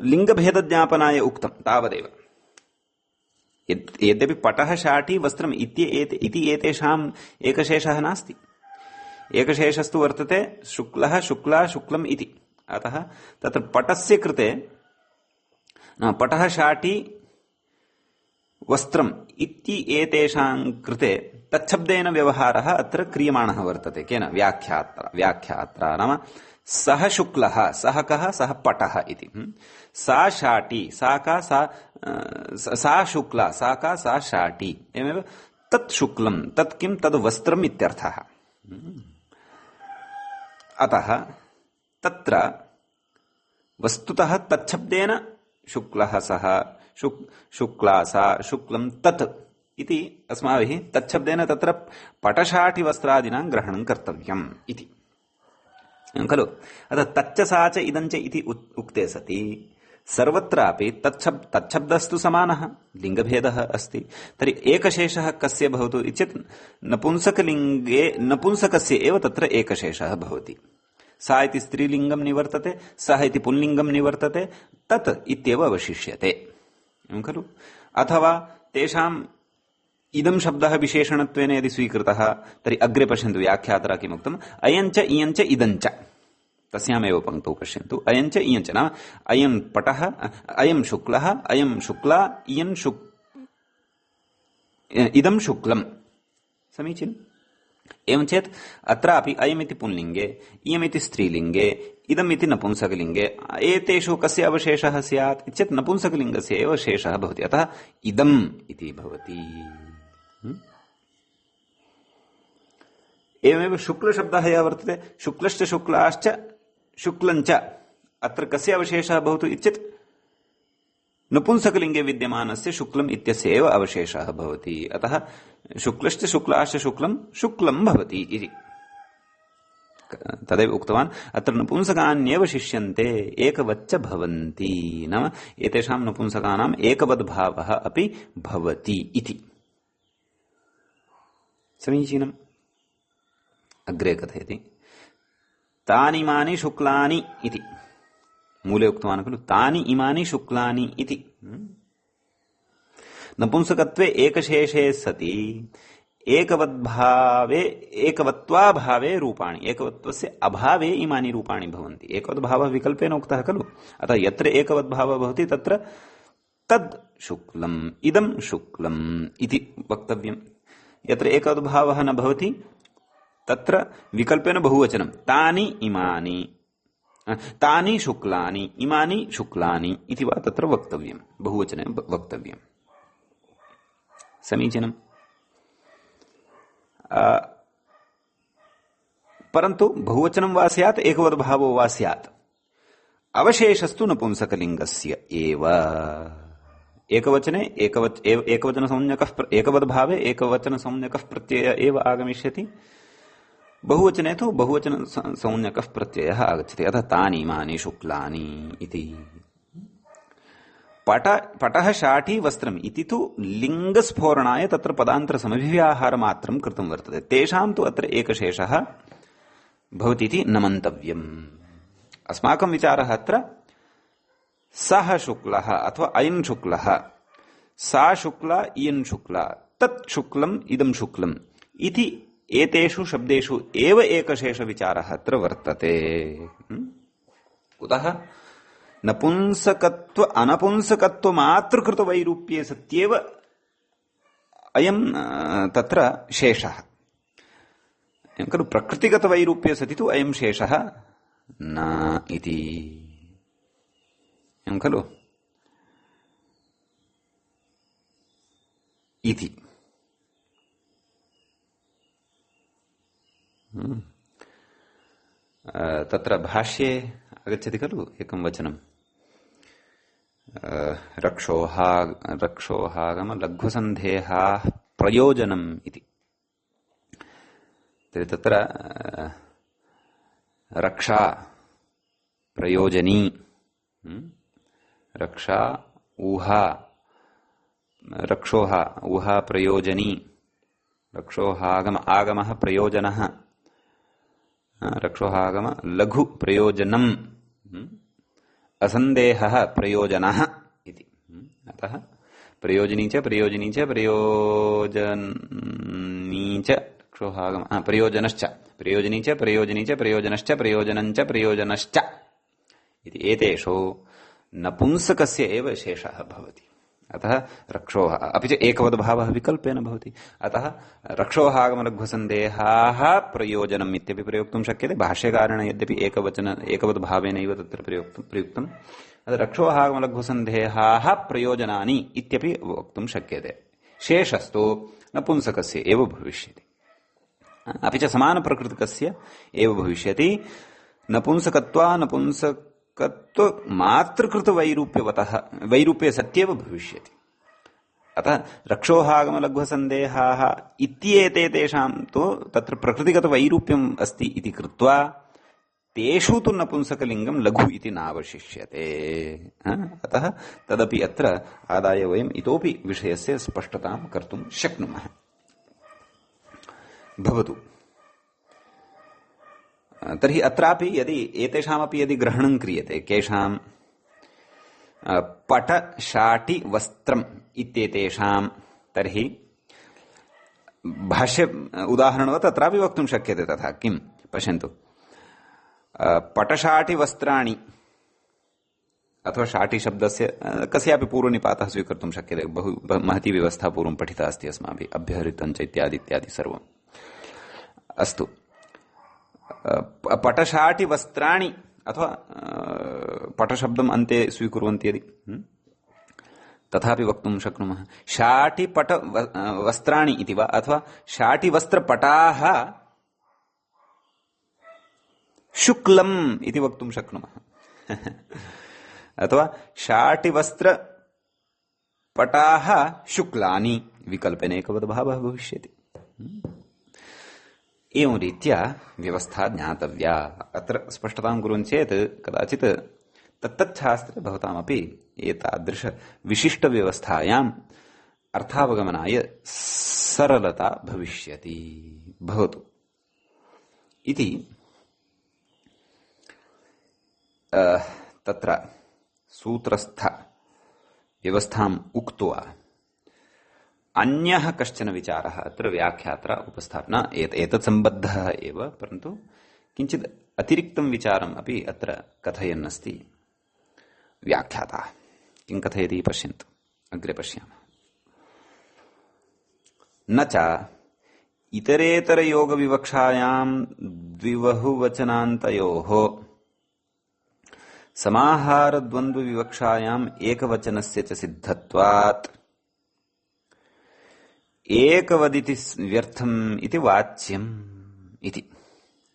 लिङ्गभेदज्ञापनाय उक्तं तावदेव। यद्यपि पटः शाटी वस्त्रम् इति एतेषाम् एकशेषः नास्ति। एकशेषस्तु वर्तते शुक्लः शुक्ला शुक्लम् इति। अतः तत्र पटस्य कृते पटः शाटी वस्त्रम् इति एतेषां कृते तच्छब्देन व्यवहारः अत्र क्रियमाणः वर्तते। केन? व्याख्यात्रा नाम सः शुक्लः, सः कः? सः पटः इति। सा शाटी, सा का? सा शुक्ला, सा का? सा शाटी। एवमेव तत् शुक्लम्, तत् किं? तद् वस्त्रम् इत्यर्थः। अतः तत्र वस्तुतः तच्छब्देन शुक्लः सः, शुक्ला सा, शुक्लं तत् इति अस्माभिः तच्छब्देन तत्र पटशाटिवस्त्रादिनां ग्रहणं कर्तव्यम् इति खलु। अतः तच्च सा च इदञ्च इति उक्ते सति सर्वत्रापि तच्छब्दस्तु समानः, लिङ्गभेदः अस्ति। तर्हि एकशेषः कस्य भवतु इत्येत् नपुंसकलिङ्गे नपुंसकस्य एव तत्र एकशेषः भवति। सा इति स्त्रीलिङ्गं निवर्तते, सः इति पुल्लिङ्गं निवर्तते, तत् इत्येव अवशिष्यते खलु। अथवा तेषाम् इदं शब्दः विशेषणत्वेन यदि स्वीकृतः तर्हि अग्रे पश्यन्तु व्याख्यात्रा किमुक्तम्, अयञ्च इयञ्च इदञ्च। तस्यामेव पङ्क्तौ पश्यन्तु, अयञ्च इयञ्च नाम अयं पटः, अयं शुक्लः, अयं शुक्ला, इदं शुक्लम्। समीचीनम्। एवं चेत् अत्रापि अयमिति पुल्लिङ्गे, इयमिति स्त्रीलिङ्गे, इदमिति नपुंसकलिङ्गे, एतेषु कस्य अवशेषः स्यात् इत्येत् नपुंसकलिङ्गस्य एव शेषः भवति। अतः इदम् इति भवति। एवमेव शुक्लशब्दः यः वर्तते, शुक्लश्च शुक्लाश्च शुक्लञ्च, अत्र कस्य अवशेषः भवतु इत्येत् नपुंसकलिङ्गे विद्यमानस्य शुक्लम् इत्यस्य एव अवशेषः भवति। अतः शुक्लश्च शुक्लाश्च शुक्लं शुक्लं भवति इति तदेव उक्तवान्। अत्र नपुंसकान्येव शिष्यन्ते एकवच्च भवन्ति, नाम एतेषां नपुंसकानाम् एकवद्भावः अपि भवति इति। समीचीनम्। अग्रे कथयति तानिमानि शुक्लानि इति। मूले उक्तवान् खलु, तानि इमानि शुक्लानि इति। नपुंसकत्वे एकशेषे सति एकवद्भावे एकवत्वाभावे रूपाणि, एकवत्वस्य अभावे इमानि रूपाणि भवन्ति। एकवद्भावः विकल्पेन उक्तः खलु। अतः यत्र एकवद्भावः भवति तत्र तद् शुक्लम्, इदं शुक्लम् इति वक्तव्यम्। यत्र एकवद्भावः न भवति तत्र विकल्पेन बहुवचनं तानि इमानि, तानि शुक्लानि, इमानि शुक्लानि इति वा तत्र वक्तव्यम्, बहुवचने वक्तव्यम्। समीचीनम्। परन्तु बहुवचनं वा स्यात् एकवद्भावो वा स्यात्, अवशेषस्तु नपुंसकलिङ्गस्य एव। एकवचने एकवचनसंज्ञकः, एकवद्भावे एकवचनसंज्ञकः प्रत्ययः एव आगमिष्यति, बहुवचने तु बहुवचनसंज्ञकः प्रत्ययः आगच्छति। अतः तानि इमानि शुक्लानि इति। पटः शाटी वस्त्रम् इति तु लिङ्गस्फोरणाय तत्र पदान्तरसमभिव्याहारमात्रं कृतं वर्तते। तेषां तु अत्र एकशेषः भवति इति न मन्तव्यम्। अस्माकं विचारः अत्र सः शुक्लः अथवा अयं शुक्लः, सा शुक्ला, इयं शुक्ला, तत् शुक्लम्, इदं शुक्लम् इति एतेषु शब्देषु एव एकशेषविचारः अत्र वर्तते। कुतः? नपुंसकत्व अनपुंसकत्व मातृकृतवैरूप्ये सत्येव अयं तत्र शेषः खलु। प्रकृतिगतवैरूप्ये सति तु अयं शेषः न इति खलु इति। तत्र भाष्ये आगच्छति खलु एकं वचनं, रक्षोहागम लघ्वसन्देहाः प्रयोजनम् इति। तर्हि तत्र रक्षा प्रयोजनी, रक्षा ऊहा रक्षोः उहा प्रयोजनी, रक्षोहागम आगमः प्रयोजनः, रक्षोहागम लघु प्रयोजनम्, असन्देहः प्रयोजनः इति। अतः प्रयोजनी च प्रयोजनी च प्रयोजनी च रक्षोहागम प्रयोजनश्च, प्रयोजनी च प्रयोजनी च प्रयोजनश्च प्रयोजनञ्च प्रयोजनश्च इति एतेषु नपुंसकस्य एव शेषः भवति। अतः रक्षोः अपि च एकवद्भावः विकल्पेन भवति। अतः रक्षोहागमलघ्वसन्देहाः प्रयोजनम् इत्यपि प्रयोक्तुं शक्यते। भाष्यकारेण यद्यपि एकवद्भावेनैव तत्र प्रयुक्तम्, रक्षोहागमलघ्वसन्देहाः प्रयोजनानि इत्यपि वक्तुं शक्यते। शेषस्तु नपुंसकस्य एव भविष्यति। अपि च समानप्रकृतिकस्य एव भविष्यति। नपुंसकत्व मातृकृतवैरूप्यवतः वैरूप्ये सत्येव भविष्यति। अतः रक्षोहागमलघ्वसन्देहाः इत्येते तेषां तु तत्र प्रकृतिगतवैरूप्यम् अस्ति इति कृत्वा तेषु तु नपुंसकलिङ्गं लघु इति नावशिष्यते। अतः तदपि अत्र आदाय वयम् इतोपि विषयस्य स्पष्टतां कर्तुं शक्नुमः। भवतु तर्हि अत्रापि यदि एतेषामपि यदि ग्रहणं क्रियते, केषां पटशाटि वस्त्रम् इत्येतेषां, तर्हि भाष्य उदाहरणवत् अत्रापि वक्तुं शक्यते तथा। किं पश्यन्तु, पटशाटि वस्त्राणि अथवा शाटि शब्दस्य कस्यापि पूर्वनिपातः स्वीकर्तुं शक्यते। बहु महती व्यवस्था पूर्वं पठिता अस्ति अस्माभिः, अभ्यहृतं च इत्यादि इत्यादि सर्वम्। अस्तु, पटशाटि वस्त्राणि अथवा पटशब्दम् अन्ते स्वीकुर्वन्ति यदि तथापि वक्तुं शक्नुमः। शाटिपट वस्त्राणि इति वा, अथवा शाटिवस्त्रपटाः शुक्लम् इति वक्तुं शक्नुमः। अथवा शाटिवस्त्रपटाः शुक्लानि, विकल्पेन एकवद्भावः भविष्यति। एवं रीत्या व्यवस्था ज्ञातव्या। अत्र स्पष्टतां कुर्वन् चेत् कदाचित् तत्तच्छास्त्रे भवतामपि एतादृश विशिष्टव्यवस्थायाम् अर्थावगमनाय सरलता भविष्यति। भवतु इति तत्र सूत्रस्थ व्यवस्थाम् उक्त्वा अन्यः कश्चन विचारः अत्र व्याख्यात्रा उपस्थापना एतत् सम्बद्धः एव, परन्तु किञ्चित् अतिरिक्तं विचारम् अपि अत्र कथयन्नस्ति व्याख्याता। किं कथयति पश्यन्तु, अग्रे पश्यामः। न च इतरेतरयोगविवक्षायां द्विबहुवचनान्तयोः समाहारद्वन्द्वविवक्षायाम् एकवचनस्य च सिद्धत्वात् एकवदिति व्यर्थम् इति वाच्यम् इति।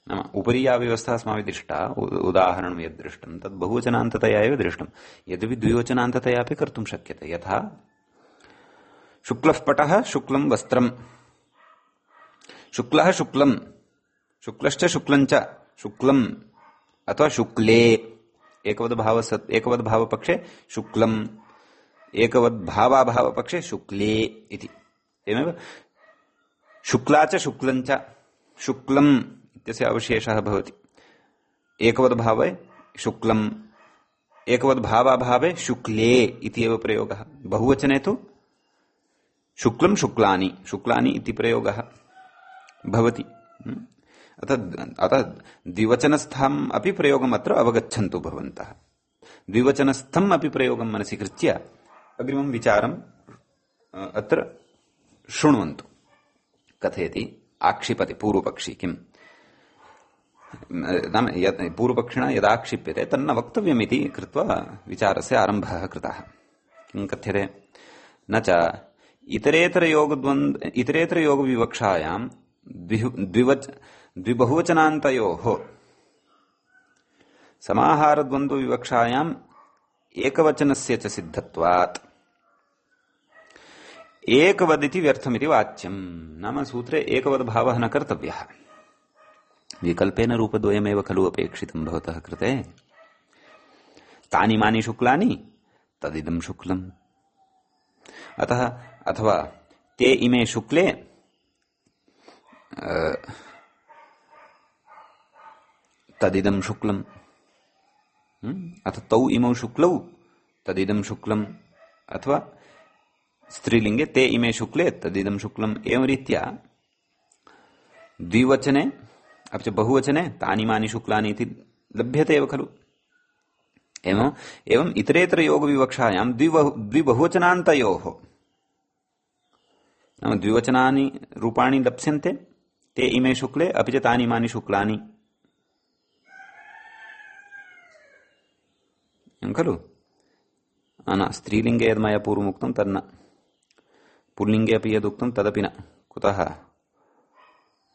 नाम उपरि या व्यवस्था अस्माभिः दृष्टा, उदाहरणं यद् दृष्टं तद् बहुवचनान्ततया एव दृष्टं, यद्यपि द्विवचनान्ततया अपि कर्तुं शक्यते। यथा शुक्लः पटः शुक्लं वस्त्रम्, शुक्लः शुक्लम्, शुक्लश्च शुक्लञ्च, शुक्लम् अथवा शुक्ले, एकवद्भावपक्षे शुक्लम्, एकवद्भावाभावपक्षे शुक्ले इति। एवमेव शुक्ला च शुक्लञ्च, शुक्लम् इत्यस्य अवशेषः भवति। एकवद्भावे शुक्लम्, एकवद्भावाभावे शुक्ले इत्येव प्रयोगः। बहुवचने तु शुक्लं शुक्लानि, शुक्लानि इति प्रयोगः भवति। अतः द्विवचनस्थम् अपि प्रयोगम् अत्र अवगच्छन्तु भवन्तः। द्विवचनस्थम् अपि प्रयोगं मनसि कृत्य अग्रिमं विचारम् अत्र शृण्वन्तु। कथयति, आक्षिपति पूर्वपक्षी। किम् नाम पूर्वपक्षिणा यदाक्षिप्यते तन्न वक्तव्यमिति कृत्वा विचारस्य आरम्भः कृतः। किं कथ्यते, न च इतरेतरयोगविवक्षायां द्विबहुवचनान्तयोः समाहारद्वन्द्वविवक्षायाम् एकवचनस्य च सिद्धत्वात् एकवदिति व्यर्थमिति वाच्यम्। नाम सूत्रे एकवद्भावः न कर्तव्यः, विकल्पेन रूपद्वयमेव खलु अपेक्षितं भवतः कृते। तानि मानि शुक्लानि तदिदं शुक्लम्, अतः अथवा ते इमे शुक्ले तदिदं शुक्लम्, अथ तौ इमौ शुक्लौ तदिदं शुक्लम्, अथवा स्त्रीलिंगे ते इमे शुक्ले तदिदं शुक्लम्। एवं रीत्या द्विवचने अपि च बहुवचने तानि मानि शुक्लानि इति लभ्यते एव खलु। एवं इतरेतर योग विवक्षायां द्विबहुवचनान्तयोः नाम द्विवचनानि रूपाणि लप्स्यन्ते, ते इमे शुक्ले अपि च तानि मानि शुक्लानि खलु। न स्त्रीलिंगे यद् मया पूर्वमुक्तं तन्न, पुल्लिंगे अपि यदुक्तं तदपि न। कुतः?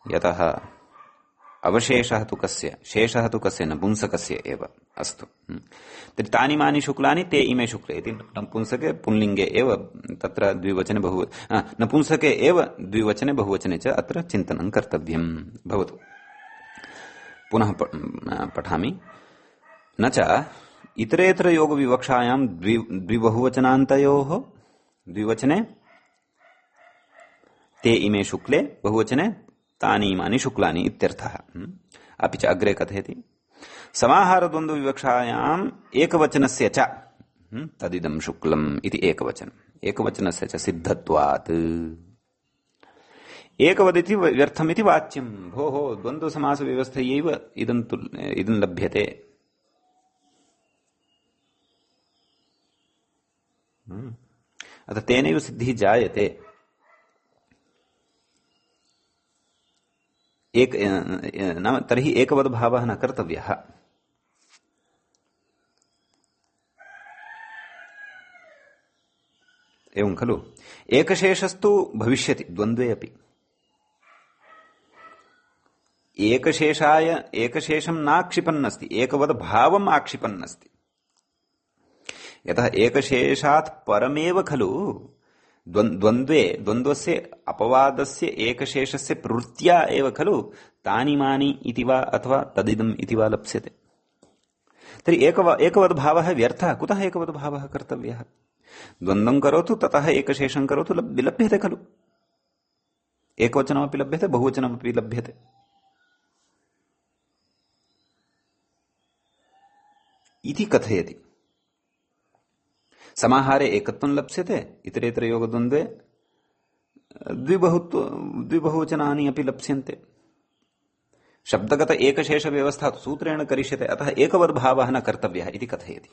यतः अवशेषः तु कस्य, शेषः तु कस्य, नपुंसकस्य एव। अस्तु, तर्हि तानि मानि शुक्लानि ते इमे शुक्ले इति नपुंसके पुल्लिंगे एव तत्र द्विवचने नपुंसके एव द्विवचने बहुवचने च अत्र चिन्तनं कर्तव्यं भवतु। पुनः पठामि। न च इतरेतर योग विवक्षायां द्विबहुवचनान्तयोः द्विवचने ते इमे शुक्ले, बहुवचने तानि इमानि शुक्लानि इत्यर्थः। अपि च अग्रे कथयति समाहार द्वन्द्व विवक्षायाम् एकवचनस्य च तदिदं शुक्लम् इति एकवचनम्। एकवचनस्य च सिद्धत्वात् एकवदिति व्यर्थमिति वाच्यम्। भोः द्वन्द्व समास व्यवस्थयैव इदं लभ्यते। अतः तेनैव सिद्धिः जायते। नाम तर्हि एकवद्भावः न कर्तव्यः। एवं खलु। एकशेषस्तु भविष्यति द्वन्द्वे अपि। एकशेषाय एकशेषं नाक्षिपन्नस्ति, एकवद्भावम् आक्षिपन्नस्ति। यतः एकशेषात् परमेव खलु द्वन्द्वस्य अपवादस्य एकशेषस्य प्रवृत्त्या एव खलु तानि मानि इति वा अथवा तदिदम् इति वा लप्स्यते। तर्हि एकवद्भावः व्यर्थः। कुतः एकवद्भावः कर्तव्यः? द्वन्द्वं करोतु ततः एकशेषं करोतु, लभ्यते खलु। एकवचनमपि लभ्यते, बहुवचनमपि लभ्यते। इति कथयति। समाहारे एकत्वं लप्स्यते, इतरेतर योगद्वन्द्वे द्विबहुवचनानि अपि लप्स्यन्ते। शब्दगत एकशेष व्यवस्था सूत्रेण करिष्यते, अतः एकवद्भावः न कर्तव्यः इति कथयति।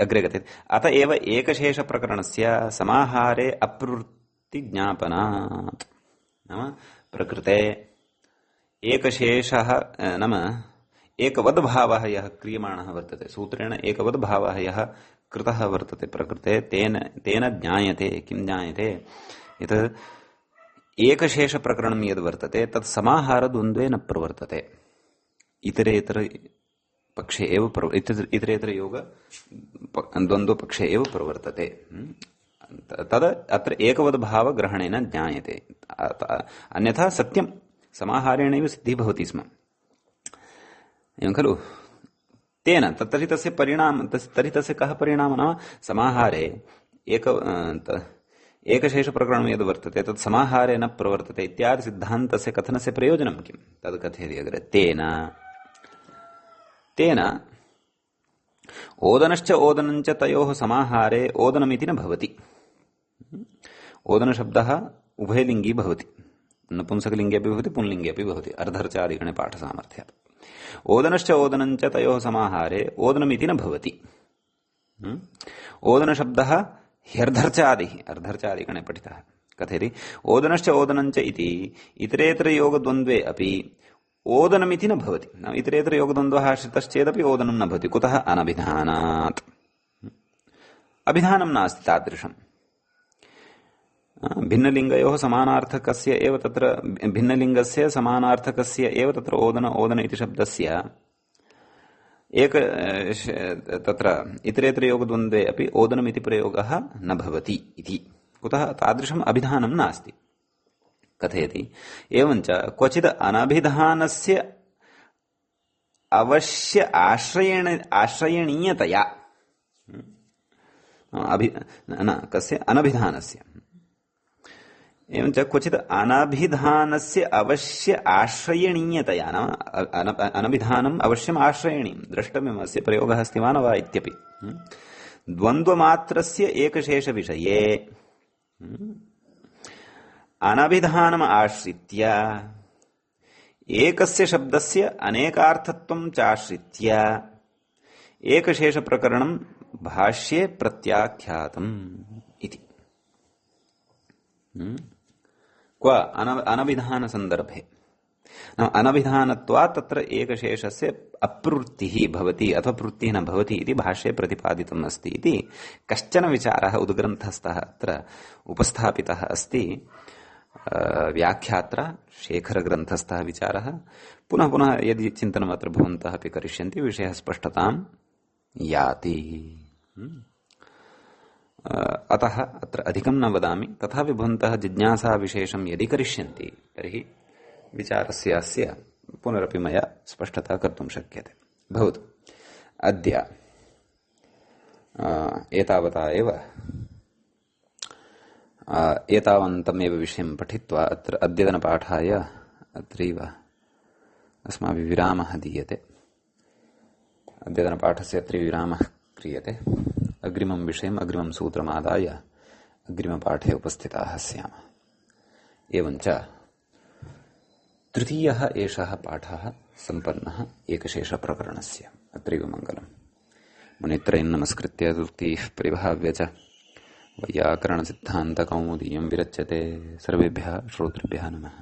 अग्रे कथयति अत एव एकशेष प्रकरणस्य समाहारे अप्रवृत्ति ज्ञापनात्। नाम प्रकृते एकशेषः नाम एकवद्भावः यः क्रियमाणः वर्तते, सूत्रेण एकवद्भावः यः कृतः वर्तते प्रकृते, तेन ज्ञायते। किं ज्ञायते? यत् एकशेष प्रकरणं यद् वर्तते तत् समाहार द्वन्द्वे न प्रवर्तते, इतरेतर पक्षे एव इतरेतर योग द्वन्द्व पक्षे एव प्रवर्तते। तद् अत्र एकवद्भाव ग्रहणेन ज्ञायते। अन्यथा सत्यं समाहारेणैव सिद्धिः भवति स्म। एवं खलु। तेन तर्हि तस्य कः परिणामः? नाम समाहारे एकशेष प्रकरणं यद् वर्तते तत् समाहारे न प्रवर्तते इत्यादि सिद्धान्तस्य कथनस्य प्रयोजनं किं? तद् कथयति अग्रे। तेन ओदनश्च ओदनञ्च तयोः समाहारे ओदनमिति न भवति। ओदनशब्दः उभयलिङ्गी भवति, नपुंसकलिङ्गे अपि भवति, पुंलिङ्गे अपि भवति, अर्धर्चादिगणे पाठसामर्थ्यात्। ओदनश्च ओदनञ्च तयोः समाहारे ओदनमिति न भवति। ओदनशब्दः ह्यर्धर्चादिः, अर्धर्चादिगणे पठितः। कथयति ओदनश्च ओदनञ्च इति इतरेतर योगद्वन्द्वे अपि ओदनमिति न भवति। इतरेतर योगद्वन्द्वः आश्रितश्चेदपि ओदनं न भवति। कुतः? अनभिधानात्। अभिधानं नास्ति तादृशम्। भिन्नलिङ्गयोः समानार्थकस्य एव तत्र भिन्नलिङ्गस्य समानार्थकस्य एव तत्र ओदन इति शब्दस्य तत्र इतरेतर योगद्वन्द्वे अपि ओदनमिति प्रयोगः न भवति इति। कुतः? तादृशम् अभिधानं नास्ति। कथयति एवञ्च क्वचित् अनभिधानस्य अवश्य आश्रयणीयतया कस्य अनभिधानस्य एवञ्च क्वचित् अनभिधानस्य अवश्य आश्रयणीयतया नाम अनभिधानम् अवश्यम् आश्रयणीयम् द्रष्टव्यमस्य प्रयोगः अस्ति वा न वा इत्यपि द्वन्द्वमात्रस्य एकशेषविषये अनभिधानम् आश्रित्य एकस्य शब्दस्य अनेकार्थत्वं चाश्रित्य एकशेषप्रकरणं भाष्ये प्रत्याख्यातम् इति क्व अनभिधानसन्दर्भे अनभिधानत्वात् तत्र एकशेषस्य अप्रवृत्तिः भवति अथवा प्रवृत्तिः न भवति इति भाष्ये प्रतिपादितम् अस्ति इति कश्चन विचारः उद्ग्रन्थस्थः अत्र उपस्थापितः अस्ति व्याख्यात्रा शेखरग्रन्थस्थः विचारः पुनः पुनः यदि चिन्तनम् अत्र भवन्तः अपि करिष्यन्ति विषयः स्पष्टतां याति अतः अत्र अधिकं न वदामि तथापि भवन्तः जिज्ञासाविशेषं यदि करिष्यन्ति तर्हि विचारस्य अस्य पुनरपि मया स्पष्टता कर्तुं शक्यते भवतु अद्य एतावता एव एतावन्तमेव विषयं पठित्वा अत्र अद्यतनपाठाय अत्रैव अस्माभिः विरामः दीयते अद्यतनपाठस्य अत्र विरामः क्रियते अग्रिमं विषयम् अग्रिमं सूत्रमादाय अग्रिमपाठे उपस्थिताः स्यामः एवञ्च तृतीयः एषः पाठः सम्पन्नः एकशेषप्रकरणस्य अत्रैव मङ्गलम् मुनित्रयं नमस्कृत्य तृतीयः परिभाव्य च वैयाकरणसिद्धान्तकौमुदीयं विरच्यते सर्वेभ्यः श्रोतृभ्यः नमः।